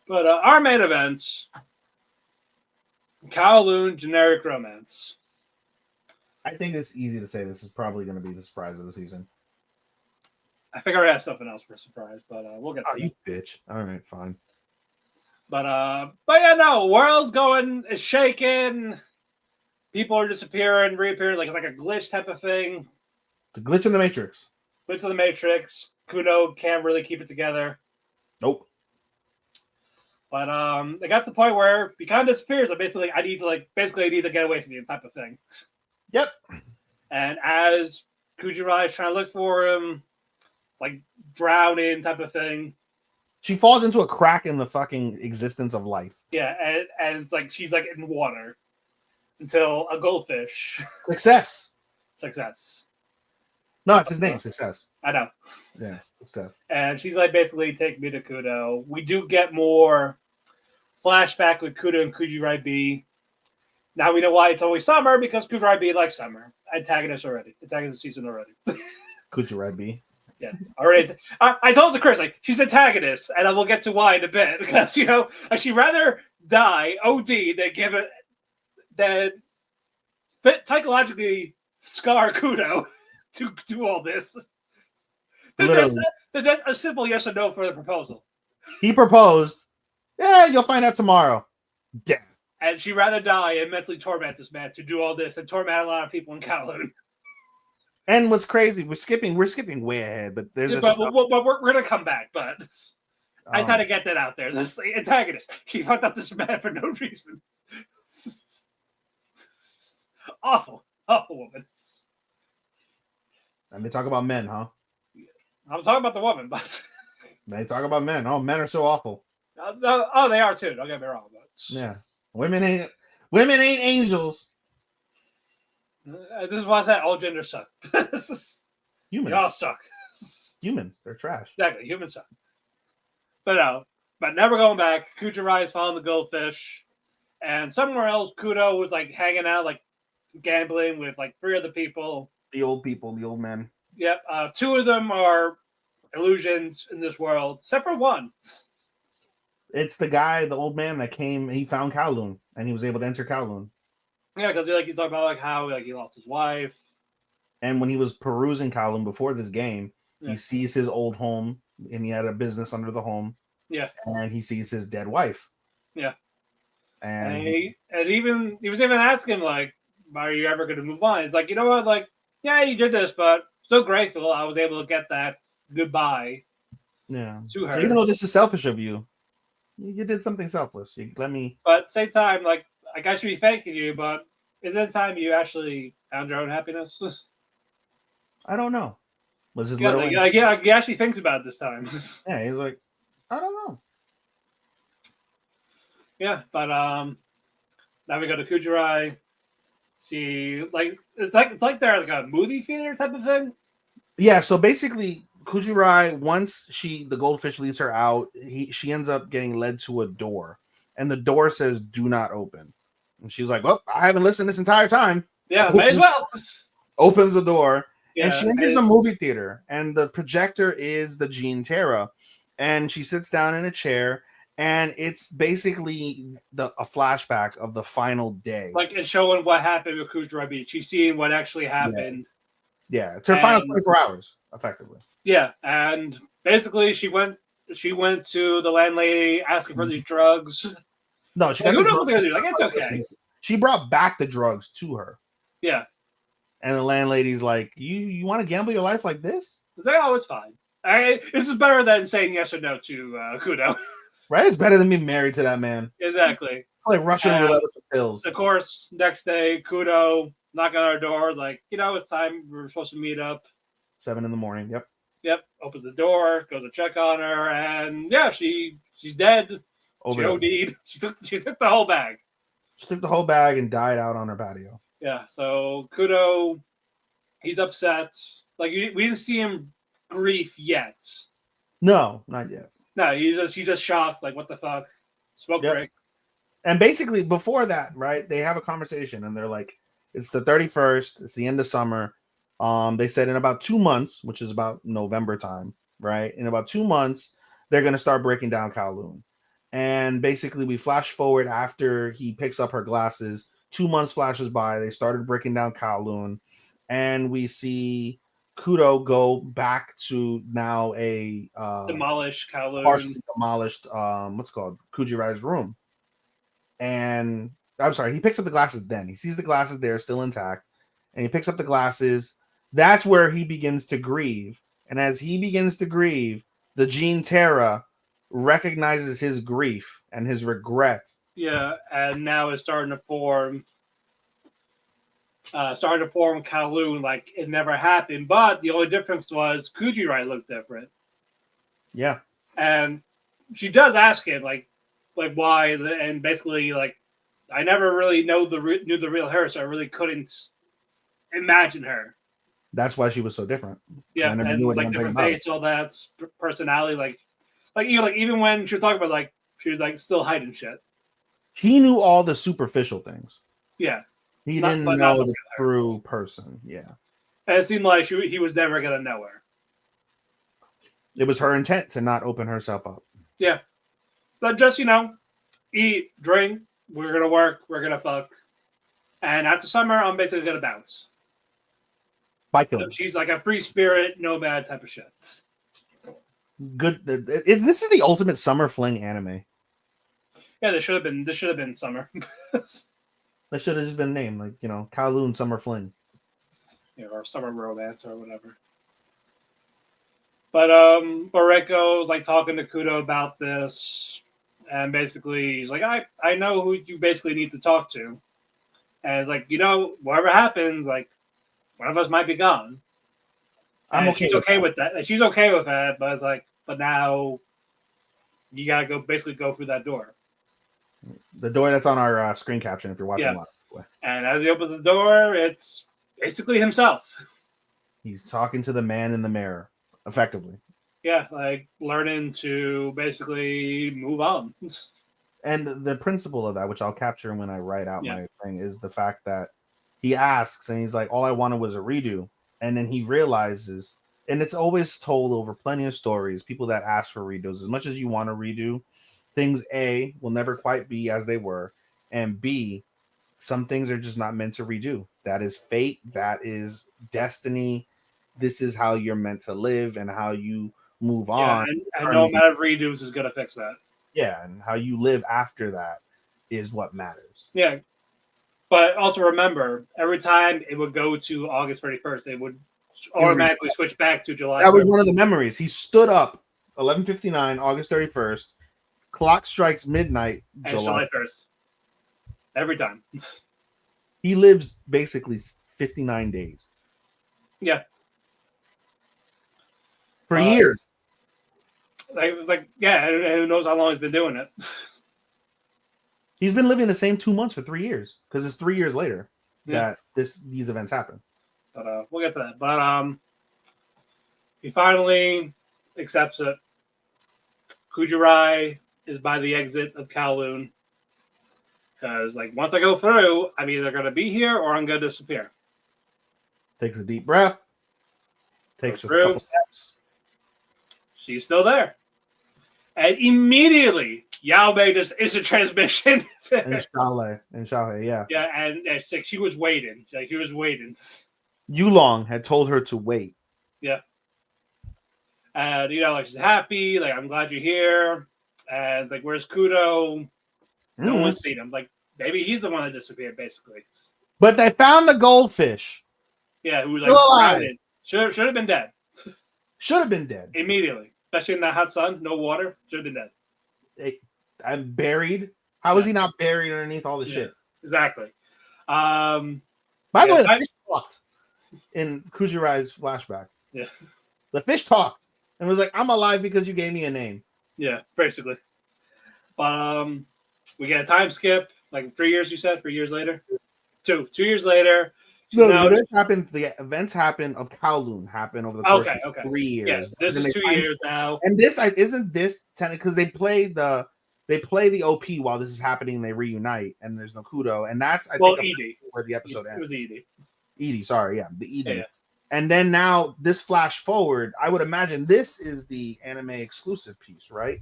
S2: But our main event, Kowloon Generic Romance.
S3: I think it's easy to say this is probably going to be the surprise of the season.
S2: I think I already have something else for a surprise, but we'll get to
S3: that. You bitch. All right, fine.
S2: But yeah, no, world's is shaking. People are disappearing, reappearing, like it's like a glitch type of thing.
S3: The glitch in the Matrix.
S2: Glitch in the Matrix. Kuno can't really keep it together.
S3: Nope.
S2: But they got to the point where he kind of disappears. So basically, I need to get away from you type of thing.
S3: Yep.
S2: And as Kujirai is trying to look for him, like drowning type of thing.
S3: She falls into a crack in the fucking existence of life.
S2: Yeah, and it's like she's like in water. until a goldfish.
S3: Success.
S2: Success.
S3: No, it's his name. Success.
S2: I know.
S3: Yeah, success.
S2: And she's like, basically, take me to Kudo. We do get more flashback with Kudo and Kujirai B. Now we know why it's always summer, because Kujirai B likes summer. Antagonist season already.
S3: Kujirai B.
S2: Yeah, already. I told the Chris, like, she's antagonist, and I will get to why in a bit, because, you know, she'd rather die OD than psychologically scar Kudo to do all this. There's a simple yes or no for the proposal.
S3: He proposed. Yeah, you'll find out tomorrow. Death.
S2: And she'd rather die and mentally torment this man to do all this and torment a lot of people in Kowloon.
S3: And what's crazy, we're skipping way ahead, but there's
S2: we're gonna come back, but I just had to get that out there. This antagonist, she fucked up this man for no reason. Awful woman.
S3: And they talk about men, huh?
S2: I'm talking about the woman, but
S3: they talk about men. Oh, men are so awful.
S2: They are too. Don't get me wrong, but
S3: yeah, women ain't angels.
S2: This is why I said all genders suck.
S3: Humans,
S2: they all suck.
S3: Humans, they're trash.
S2: Exactly, humans suck. But never going back. Kujirai is following the goldfish, and somewhere else, Kudo was like hanging out, like gambling with like 3 other people.
S3: The old people, the old men.
S2: Yep. 2 of them are illusions in this world, except for one.
S3: It's the guy, the old man that came. He found Kowloon, and he was able to enter Kowloon.
S2: Yeah, because he talked about like how like he lost his wife.
S3: And when he was perusing Kowloon before this game, he sees his old home, and he had a business under the home.
S2: Yeah.
S3: And he sees his dead wife.
S2: Yeah.
S3: And
S2: he was even asking like, "Are you ever going to move on?" It's like, you know what, like, yeah, you did this, but so grateful I was able to get that goodbye.
S3: Yeah.
S2: To her.
S3: So even though this is selfish of you, you did something selfless. You let me.
S2: But at the same time, like, I should be thanking you, but is it time you actually found your own happiness?
S3: I don't know. Was his
S2: literal? Yeah, he actually thinks about it this time.
S3: Yeah, he's like, I don't know.
S2: Yeah, but now we go to Kujirai. She it's like they're like a movie theater type of thing.
S3: Yeah, so basically, Kujirai, once the goldfish leads her out, she ends up getting led to a door, and the door says "Do not open." And she's like, "Well, I haven't listened this entire time."
S2: Yeah, may as well.
S3: Opens the door,
S2: yeah,
S3: and she enters a movie theater, and the projector is the Jean Terra, and she sits down in a chair, and it's basically a flashback of the final day.
S2: Like, it's showing what happened with Kujirai Beach. She's seeing what actually happened.
S3: Yeah, it's her final 24 hours, effectively.
S2: Yeah, and basically she went to the landlady asking for these drugs.
S3: No, she got
S2: who knows what they're gonna do? Like, it's okay.
S3: She brought back the drugs to her.
S2: Yeah.
S3: And the landlady's like, You want to gamble your life like this?
S2: It's like, oh, it's fine. This is better than saying yes or no to Kudo.
S3: Right? It's better than being married to that man.
S2: Exactly.
S3: Like Russian roulette with pills.
S2: Of course, next day, Kudo knock on our door, like, it's time. We're supposed to meet up.
S3: 7 a.m.
S2: Yep. Opens the door, goes to check on her, and yeah, she's dead. Overdose. She OD'd. She took the whole bag.
S3: She took the whole bag and died out on her patio.
S2: Yeah. So Kudo, he's upset. Like, we didn't see him grief yet.
S3: No, not yet.
S2: No, he's just shocked. Like, what the fuck? Smoke break.
S3: And basically, before that, right? They have a conversation, and they're like, "It's the 31st. It's the end of summer." They said in about 2 months, which is about November time, right? In about 2 months, they're going to start breaking down Kowloon. And basically, we flash forward after he picks up her glasses. 2 months flashes by. They started breaking down Kowloon. And we see Kudo go back to now a
S2: demolished Kowloon.
S3: Partially demolished, what's it called? Kujirai's room. And I'm sorry, he picks up the glasses then. He sees the glasses there still intact. And he picks up the glasses. That's where he begins to grieve. And as he begins to grieve, the Jean Terra recognizes his grief and his regret.
S2: Yeah, and now it's starting to form Kowloon like it never happened. But the only difference was Kujirai looked different.
S3: Yeah.
S2: And she does ask him like why, and basically like I never really knew the real her, so I really couldn't imagine her.
S3: That's why she was so different.
S2: Yeah,
S3: I never
S2: and
S3: knew
S2: like
S3: anything
S2: different
S3: about
S2: face, all that personality, like even when she was talking about like she was like still hiding shit.
S3: He knew all the superficial things.
S2: Yeah,
S3: He didn't know the true person. Yeah,
S2: and it seemed like he was never gonna know her.
S3: It was her intent to not open herself up.
S2: Yeah, but just eat, drink. We're gonna work. We're gonna fuck. And after summer, I'm basically gonna bounce.
S3: By killing.
S2: She's like a free spirit, nomad type of shit.
S3: Good. This is the ultimate summer fling anime.
S2: Yeah, this should have been summer.
S3: That should have just been named like Kowloon Summer Fling.
S2: Or summer romance or whatever. But Borreko's like talking to Kudo about this, and basically he's like, I know who you basically need to talk to, and it's like whatever happens, like one of us might be gone. She's okay with that. And she's okay with that, but it's like, but now you gotta go through that door.
S3: The door that's on our screen caption if you're watching live.
S2: And as he opens the door, it's basically himself.
S3: He's talking to the man in the mirror, effectively.
S2: Yeah, like learning to basically move on.
S3: And the principle of that, which I'll capture when I write out my thing, is the fact that he asks and he's like, all I wanted was a redo. And then he realizes, and it's always told over plenty of stories, people that ask for redos, as much as you want to redo, things A will never quite be as they were, and B, some things are just not meant to redo. That is fate. That is destiny. This is how you're meant to live and how you move on.
S2: And no amount of redos is going to fix that.
S3: Yeah, and how you live after that is what matters.
S2: Yeah. But also remember, every time it would go to August 31st, it would automatically switch back to July 1st.
S3: That was one of the memories. He stood up 11:59, August 31st. Clock strikes midnight,
S2: July 1st. Every time.
S3: He lives basically 59 days.
S2: Yeah.
S3: For years.
S2: And who knows how long he's been doing it.
S3: He's been living the same 2 months for 3 years because it's 3 years later that these events happen.
S2: But we'll get to that. But he finally accepts it. Kujirai is by the exit of Kowloon. Because, once I go through, I'm either going to be here or I'm going to disappear.
S3: Takes a deep breath. Takes a couple steps.
S2: She's still there. And immediately, Yao Mei just instant transmission.
S3: And Xiaohe, yeah.
S2: Yeah, and she was waiting. He was waiting.
S3: Yulong had told her to wait.
S2: Yeah. And, she's happy. I'm glad you're here. And, where's Kudo? No one's seen him. Maybe he's the one that disappeared, basically.
S3: But they found the goldfish.
S2: Yeah, who was should have been dead.
S3: Should have been dead.
S2: Immediately. Especially in that hot sun, no water. Should have been dead.
S3: I'm buried. How is he not buried underneath all the shit?
S2: Exactly.
S3: By the way, the fish talked in Kujirai's flashback.
S2: Yeah.
S3: The fish talked and was like, I'm alive because you gave me a name.
S2: Yeah, basically. We get a time skip, 3 years, you said? 3 years later? 2 years later.
S3: No, the events happened of Kowloon happened over the course of 3 years.
S2: Yeah, this is 2 years now.
S3: And isn't this because they play the OP while this is happening, they reunite, and there's no Kudo, and that's think
S2: Edie,
S3: where the episode ends.
S2: It was Edie.
S3: Edie, sorry, yeah, the Edie.
S2: Yeah.
S3: And then now this flash forward, I would imagine this is the anime exclusive piece, right?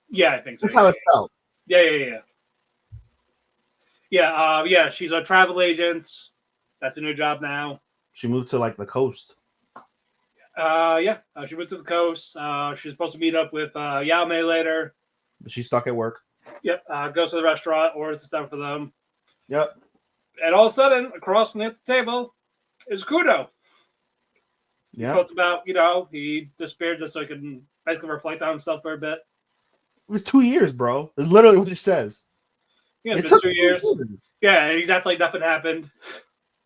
S2: Yeah, I think so.
S3: That's how it felt.
S2: Yeah. Yeah, she's a travel agent. That's a new job now.
S3: She moved to the coast.
S2: She went to the coast. She's supposed to meet up with Yao Mei later.
S3: She's stuck at work.
S2: Yep. Goes to the restaurant, orders the stuff for them.
S3: Yep.
S2: And all of a sudden, across from the table is Kudo.
S3: Yeah.
S2: He talks about, he disappeared just so he could basically reflect on himself for a bit.
S3: It was 2 years, bro. It's literally what it says.
S2: Yeah, it's been 2 years. Yeah, and he's acting like nothing happened.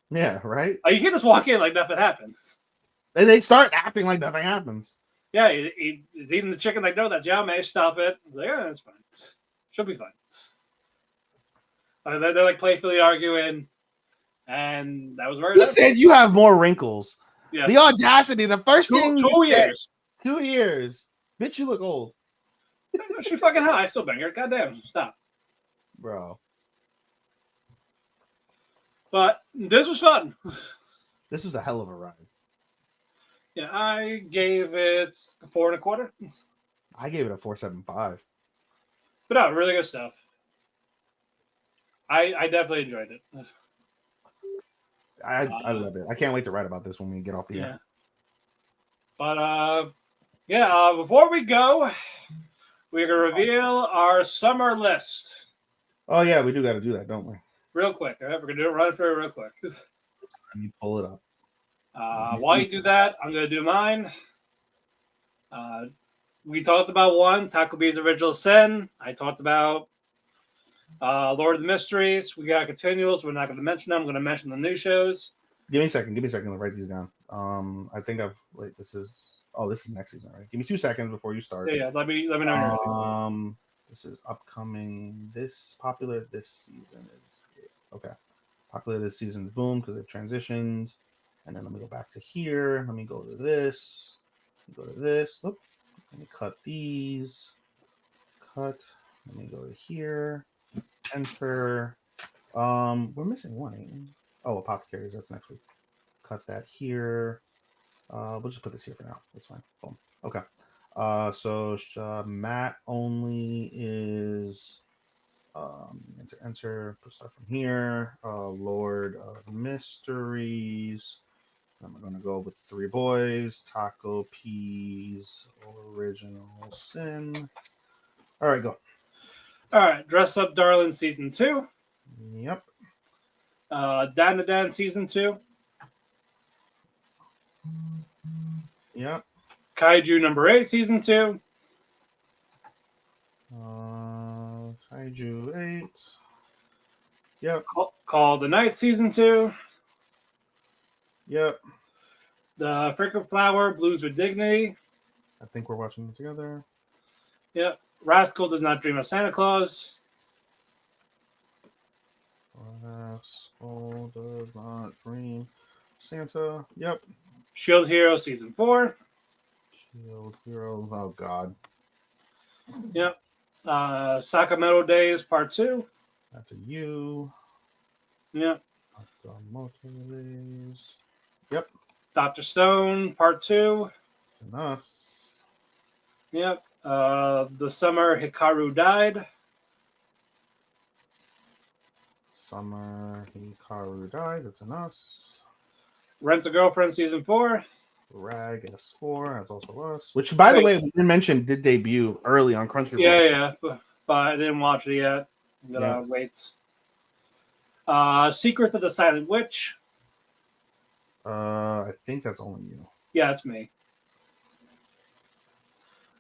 S3: Yeah, right?
S2: You can't just walk in like nothing happened.
S3: And they start acting like nothing happens.
S2: Yeah, he's eating the chicken. No, that's Yao Mei. Stop it. Yeah, that's fine. She'll be fine. They're like playfully arguing, and that was very.
S3: He said you have more wrinkles.
S2: Yeah.
S3: The audacity. The first thing.
S2: 2 years.
S3: 2 years. Bitch, you look old.
S2: She fucking hot. I still bang her. Goddamn, stop,
S3: bro.
S2: But this was fun.
S3: This was a hell of a ride.
S2: Yeah, I gave it 4 1/4.
S3: I gave it a 4.75.
S2: But no, really good stuff. I definitely enjoyed it.
S3: I love it. I can't wait to write about this when we get off the air.
S2: But before we go, we're gonna reveal our summer list.
S3: Oh yeah, we do got to do that, don't we?
S2: Real quick. All right, we're gonna do it run through it real quick.
S3: Let me pull it up.
S2: While you do that, I'm gonna do mine. We talked about one, Takopi's Original Sin. I talked about Lord of the Mysteries. We got continuals. We're not going to mention them. I'm going to mention the new shows.
S3: Give me a second. to write these down. I think this is next season, right? Give me 2 seconds before you start.
S2: Yeah. Let me know.
S3: This is upcoming. Popular this season is okay. Popular this season is Boom because they've transitioned. And then let me go back to here. Let me go to this. Go to this. Look. Let me cut these. Cut. Let me go to here. Enter. We're missing one, ain't we? Oh, Apothecaries. That's next week. Cut that here. We'll just put this here for now. That's fine. Boom. Okay. So Matt only is enter. Put stuff from here. Lord of Mysteries. I'm going to go with 3 boys. Takopi's Original Sin. All right, go.
S2: All right, Dress Up Darling Season 2.
S3: Yep.
S2: Dan to Dan Season 2.
S3: Yep.
S2: Kaiju number 8 Season 2.
S3: Kaiju 8. Yep.
S2: Call the Night Season 2.
S3: Yep.
S2: The Freaking Flower Blues with Dignity.
S3: I think we're watching them together.
S2: Yep. Rascal Does Not Dream of Santa Claus.
S3: Rascal Does Not Dream Santa. Yep.
S2: Shield Hero Season 4.
S3: Shield Hero. Oh, God.
S2: Yep. Sakamoto Days Part 2.
S3: That's a U.
S2: Yep.
S3: Sakamoto Days. Yep.
S2: Dr. Stone Part 2.
S3: It's an us.
S2: Yep. The Summer Hikaru Died.
S3: Summer Hikaru Died. That's an us.
S2: Rent a Girlfriend Season 4.
S3: Rag S4. That's also us. Which, by the way, we didn't mention did debut early on Crunchyroll.
S2: Yeah. But I didn't watch it yet. I'm gonna wait. Secrets of the Silent Witch.
S3: I think that's only you.
S2: Yeah, it's me.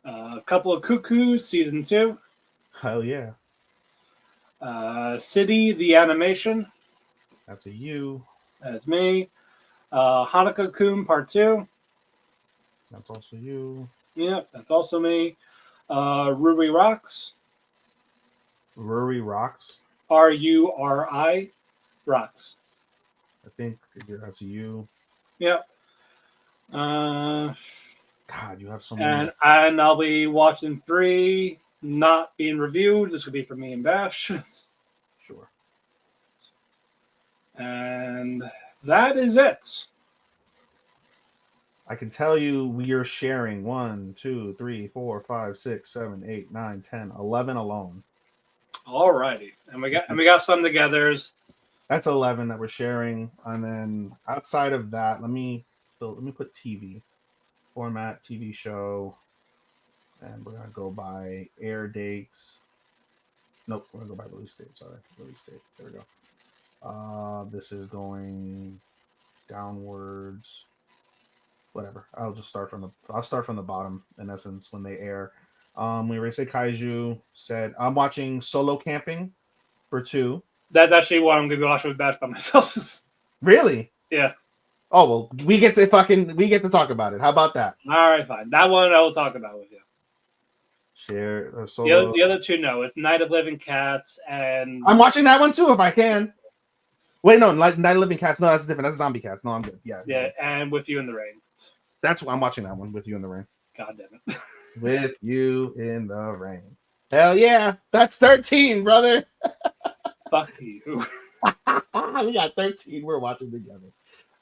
S2: A Couple of Cuckoos Season 2.
S3: Hell yeah.
S2: City the Animation.
S3: That's a you.
S2: That's me. Hanako-kun Part 2.
S3: That's also you.
S2: Yep, that's also me. Ruri Rocks.
S3: Ruri Rocks.
S2: Ruri Rocks.
S3: I think that's you.
S2: Yep.
S3: God, you have so many.
S2: And I'll be watching 3 not being reviewed. This could be for me and Bash.
S3: Sure.
S2: And that is it.
S3: I can tell you we are sharing 1, 2, 3, 4, 5, 6, 7, 8, 9, 10, 11 alone.
S2: Alrighty. And we got some togethers.
S3: That's 11 that we're sharing. And then outside of that, let me put TV. Format, TV show. And we're gonna go by air date. Nope, we're gonna go by release date. Sorry, release date. There we go. This is going downwards. Whatever. I'll start from the bottom. In essence, when they air, we already said Kaiju. Said I'm watching Solo Camping for 2.
S2: That's actually what I'm gonna be watching with Bash by myself.
S3: Really?
S2: Yeah.
S3: Oh well, we get to talk about it. How about that?
S2: All right, fine. That one I will talk about with you.
S3: Share Solo.
S2: The other two, no. It's Night of Living Cats and...
S3: I'm watching that one too if I can. Wait, no, Night of Living Cats. No, that's different. That's Zombie Cats. No, I'm good.
S2: Yeah, and With You in the Rain.
S3: That's what I'm watching that one, With You in the Rain.
S2: God damn it.
S3: With You in the Rain. Hell yeah. That's 13, brother.
S2: Fuck you.
S3: We got 13 we're watching together.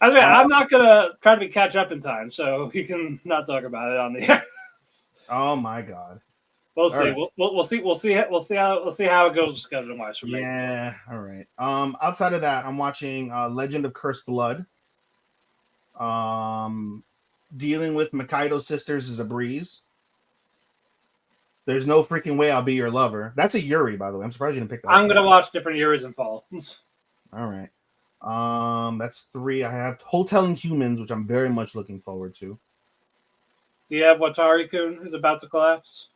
S2: I mean, I'm not gonna try to catch up in time, so you can not talk about it on the air.
S3: Oh my god.
S2: We'll see. Right. We'll see how it goes schedule wise for me.
S3: Yeah. All right. Outside of that, I'm watching Legend of Cursed Blood. Dealing with Makaido Sisters is a breeze. There's no freaking way I'll be your lover. That's a Yuri, by the way. I'm surprised you didn't pick that up.
S2: I'm gonna watch different Yuris in fall.
S3: All right. That's 3. I have Hotel Inhumans, which I'm very much looking forward to.
S2: Do you have Watari-kun is about to collapse?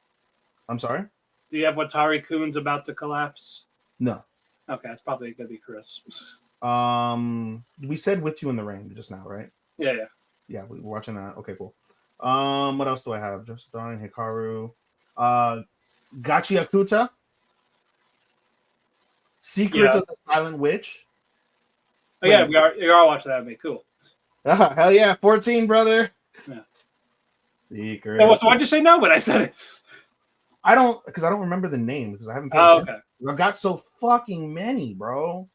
S3: I'm sorry?
S2: Do you have Watari-kun's about to collapse?
S3: No.
S2: Okay, it's probably gonna be Chris.
S3: We said With You in the Rain just now, right?
S2: Yeah.
S3: Yeah, we're watching that. Okay, cool. What else do I have? Just Dawn, Hikaru. Gachiakuta. Secrets of the Silent Witch.
S2: Oh yeah, you are watching that. Cool.
S3: Hell yeah, 14, brother.
S2: Yeah.
S3: Secrets.
S2: So why'd you say no when I said it?
S3: I don't remember the name because I haven't paid attention. Okay. I've got so fucking many, bro.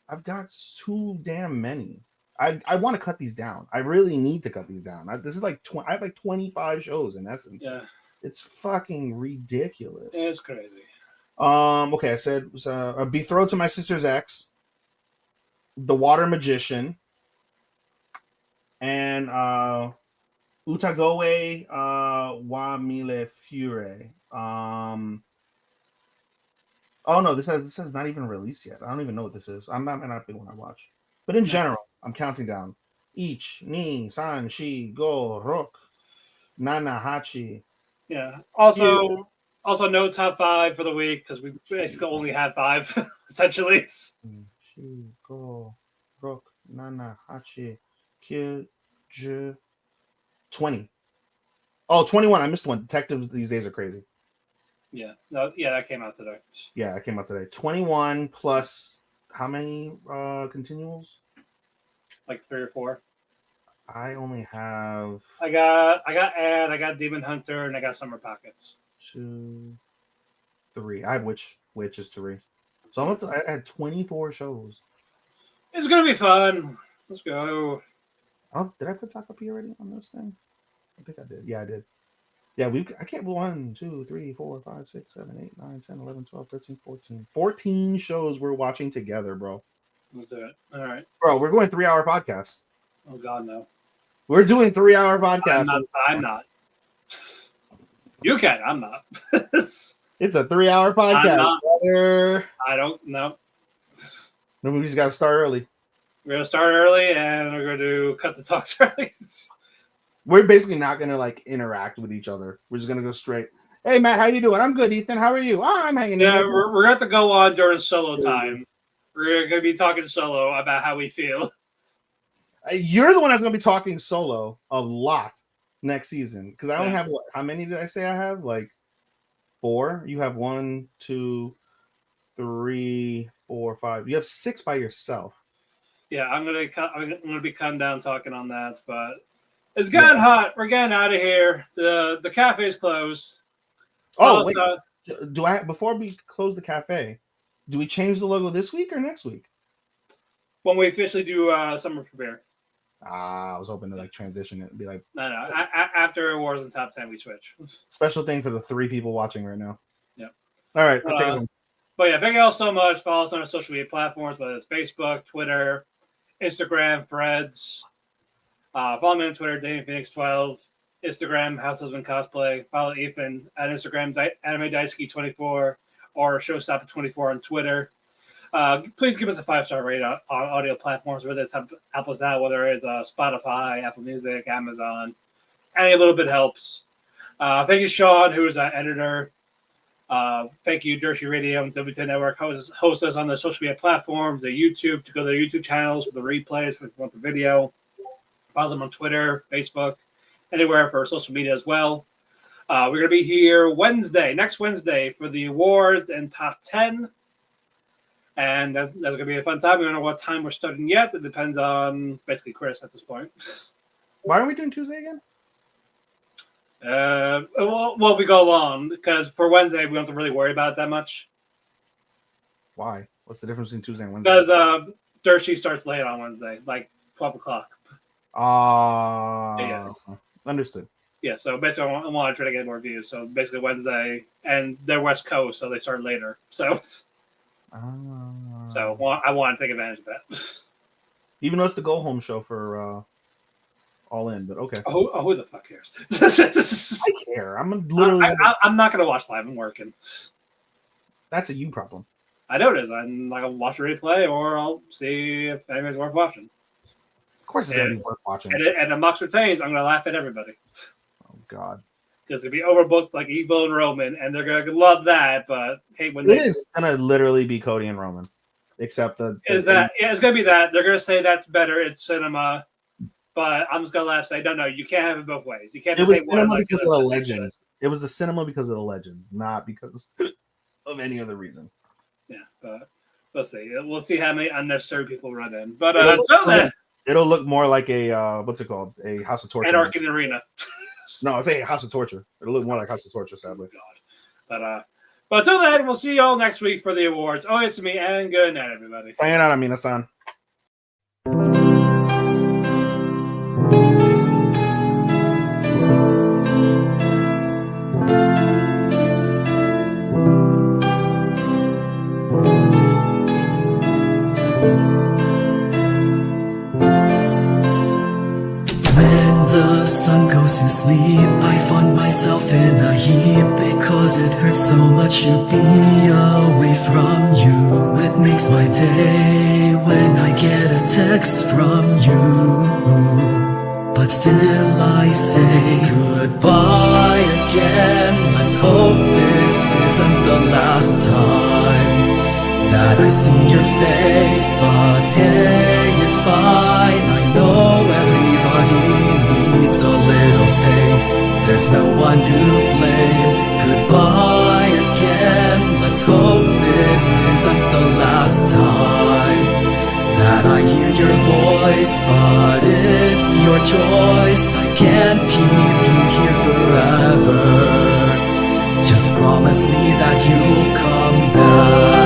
S3: I've got too damn many. I want to cut these down. I really need to cut these down. This is like I have like 25 shows in essence.
S2: Yeah.
S3: It's fucking ridiculous.
S2: It's crazy.
S3: Okay, I said Betrothed to My Sister's Ex, The Water Magician, and Utagoe wa Mille Fure. Oh no, this has not even released yet. I don't even know what this is. I'm not the one I watch. But in general, I'm counting down. Ich, ni, san, shi, go, rok, nana, hachi.
S2: Yeah. Also, no top 5 for the week because we basically only had 5 essentially.
S3: Shi, go, rok, nana, hachi, kyu, ju, 20. Oh, 21. I missed one. Detectives these days are crazy.
S2: Yeah. No. Yeah, that came out today.
S3: Yeah, it came out today. 21 plus how many continuals?
S2: Like 3 or 4.
S3: I only have.
S2: I got Ad, I got Demon Hunter, and I got Summer Pockets.
S3: 2, 3. I have Witch is 3. So I had 24 shows.
S2: It's gonna be fun. Let's go.
S3: Oh, did I put Takopi already on this thing? I think I did. Yeah, I did. Yeah, I can't. 1, 2, 3, 4, 5, 6, 7, 8, 9, 10, 11, 12, 13, 14. 14 shows we're watching together, bro.
S2: Let's do it. All right.
S3: Bro, we're going 3-hour podcasts.
S2: Oh, God, no.
S3: We're doing 3-hour podcasts.
S2: I'm not. You can. I'm not.
S3: It's a 3-hour podcast, brother.
S2: I don't know.
S3: No, we just got to start early.
S2: We're going to start early, and we're going to cut the talks early.
S3: We're basically not going to, like, interact with each other. We're just going to go straight. Hey, Matt, how you doing? I'm good, Ethan. How are you? Oh, I'm hanging in.
S2: Yeah, we're going to have to go on during solo time. We're going to be talking solo about how we feel.
S3: You're the one that's going to be talking solo a lot next season. Because I only have, how many did I say I have? Like 4? You have 1, 2, 3, 4, 5. You have 6 by yourself.
S2: Yeah, I'm gonna be cutting down talking on that, but it's getting hot. We're getting out of here. The cafe's closed.
S3: Oh, wait. Before we close the cafe, do we change the logo this week or next week?
S2: When we officially do Summer Prepare.
S3: I was hoping to like transition it and be like
S2: no. After Awards and Top 10, we switch.
S3: Special thing for the 3 people watching right now.
S2: Yep.
S3: All right, I'll take it home.
S2: But yeah, thank you all so much. Follow us on our social media platforms, whether it's Facebook, Twitter, Instagram, Threads. Follow me on Twitter, DannyPhoenix12. Instagram, House Husband Cosplay. Follow Ethan at Instagram, Anime Daisuke 24 or Showstopper24 on Twitter. Please give us a 5-star rating on audio platforms, whether it's Apple's now, whether it's Spotify, Apple Music, Amazon. Any little bit helps. Thank you, Sean, who is our editor. Thank you, Dershi Radio and W10 Network. Host us on the social media platforms, the YouTube, to go to their YouTube channels for the replays, if you want the video. Follow them on Twitter, Facebook, anywhere for social media as well. We're going to be here next Wednesday, for the awards and top 10. And that's going to be a fun time. We don't know what time we're starting yet. It depends on basically Chris at this point.
S3: Why are we doing Tuesday again?
S2: Well, we go along because for Wednesday we don't have to really worry about it that much.
S3: Why? What's the difference between Tuesday and Wednesday?
S2: Because Dirt Sheet starts late on Wednesday, like 12 o'clock.
S3: Yeah. Understood.
S2: Yeah, so basically I want to try to get more views. So basically Wednesday, and they're West Coast, so they start later. So I want to take advantage of that.
S3: Even though it's the go home show for All In, but okay.
S2: Who the fuck cares?
S3: I care. I'm literally.
S2: I'm not gonna watch live. I'm working.
S3: That's a you problem.
S2: I know it is. I'm like, I'll watch a replay, or I'll see if anybody's worth watching.
S3: Of course, it's gonna be worth watching.
S2: And if Mox retains, I'm gonna laugh at everybody.
S3: Oh God.
S2: Because it'll be overbooked like Evo and Roman, and they're gonna love that, but hate when
S3: it's gonna literally be Cody and Roman, except it's
S2: gonna be that. They're gonna say that's better. It's cinema, but I'm just gonna laugh and say, no, you can't have it both ways. You can't.
S3: It was cinema because of the legends. It was the cinema because of the legends, not because of any other reason.
S2: Yeah, but we'll see. We'll see how many unnecessary people run in. But
S3: it'll look more like a what's it called? A House of Torture.
S2: Anarchy Arena.
S3: No, I say House of Torture. It'll look more like House of Torture, sadly.
S2: God. But until then, we'll see you all next week for the awards. Always to me, and good night, everybody.
S3: Sayonara, minasan.
S4: The sun goes to sleep, I find myself in a heap because it hurts so much to be away from you. It makes my day when I get a text from you, but still I say goodbye again. Let's hope this isn't the last time that I see your face, but hey, it's fine. I know everybody needs a little space. There's no one to blame. Goodbye again. Let's hope this isn't the last time that I hear your voice, but it's your choice. I can't keep you here forever. Just promise me that you'll come back.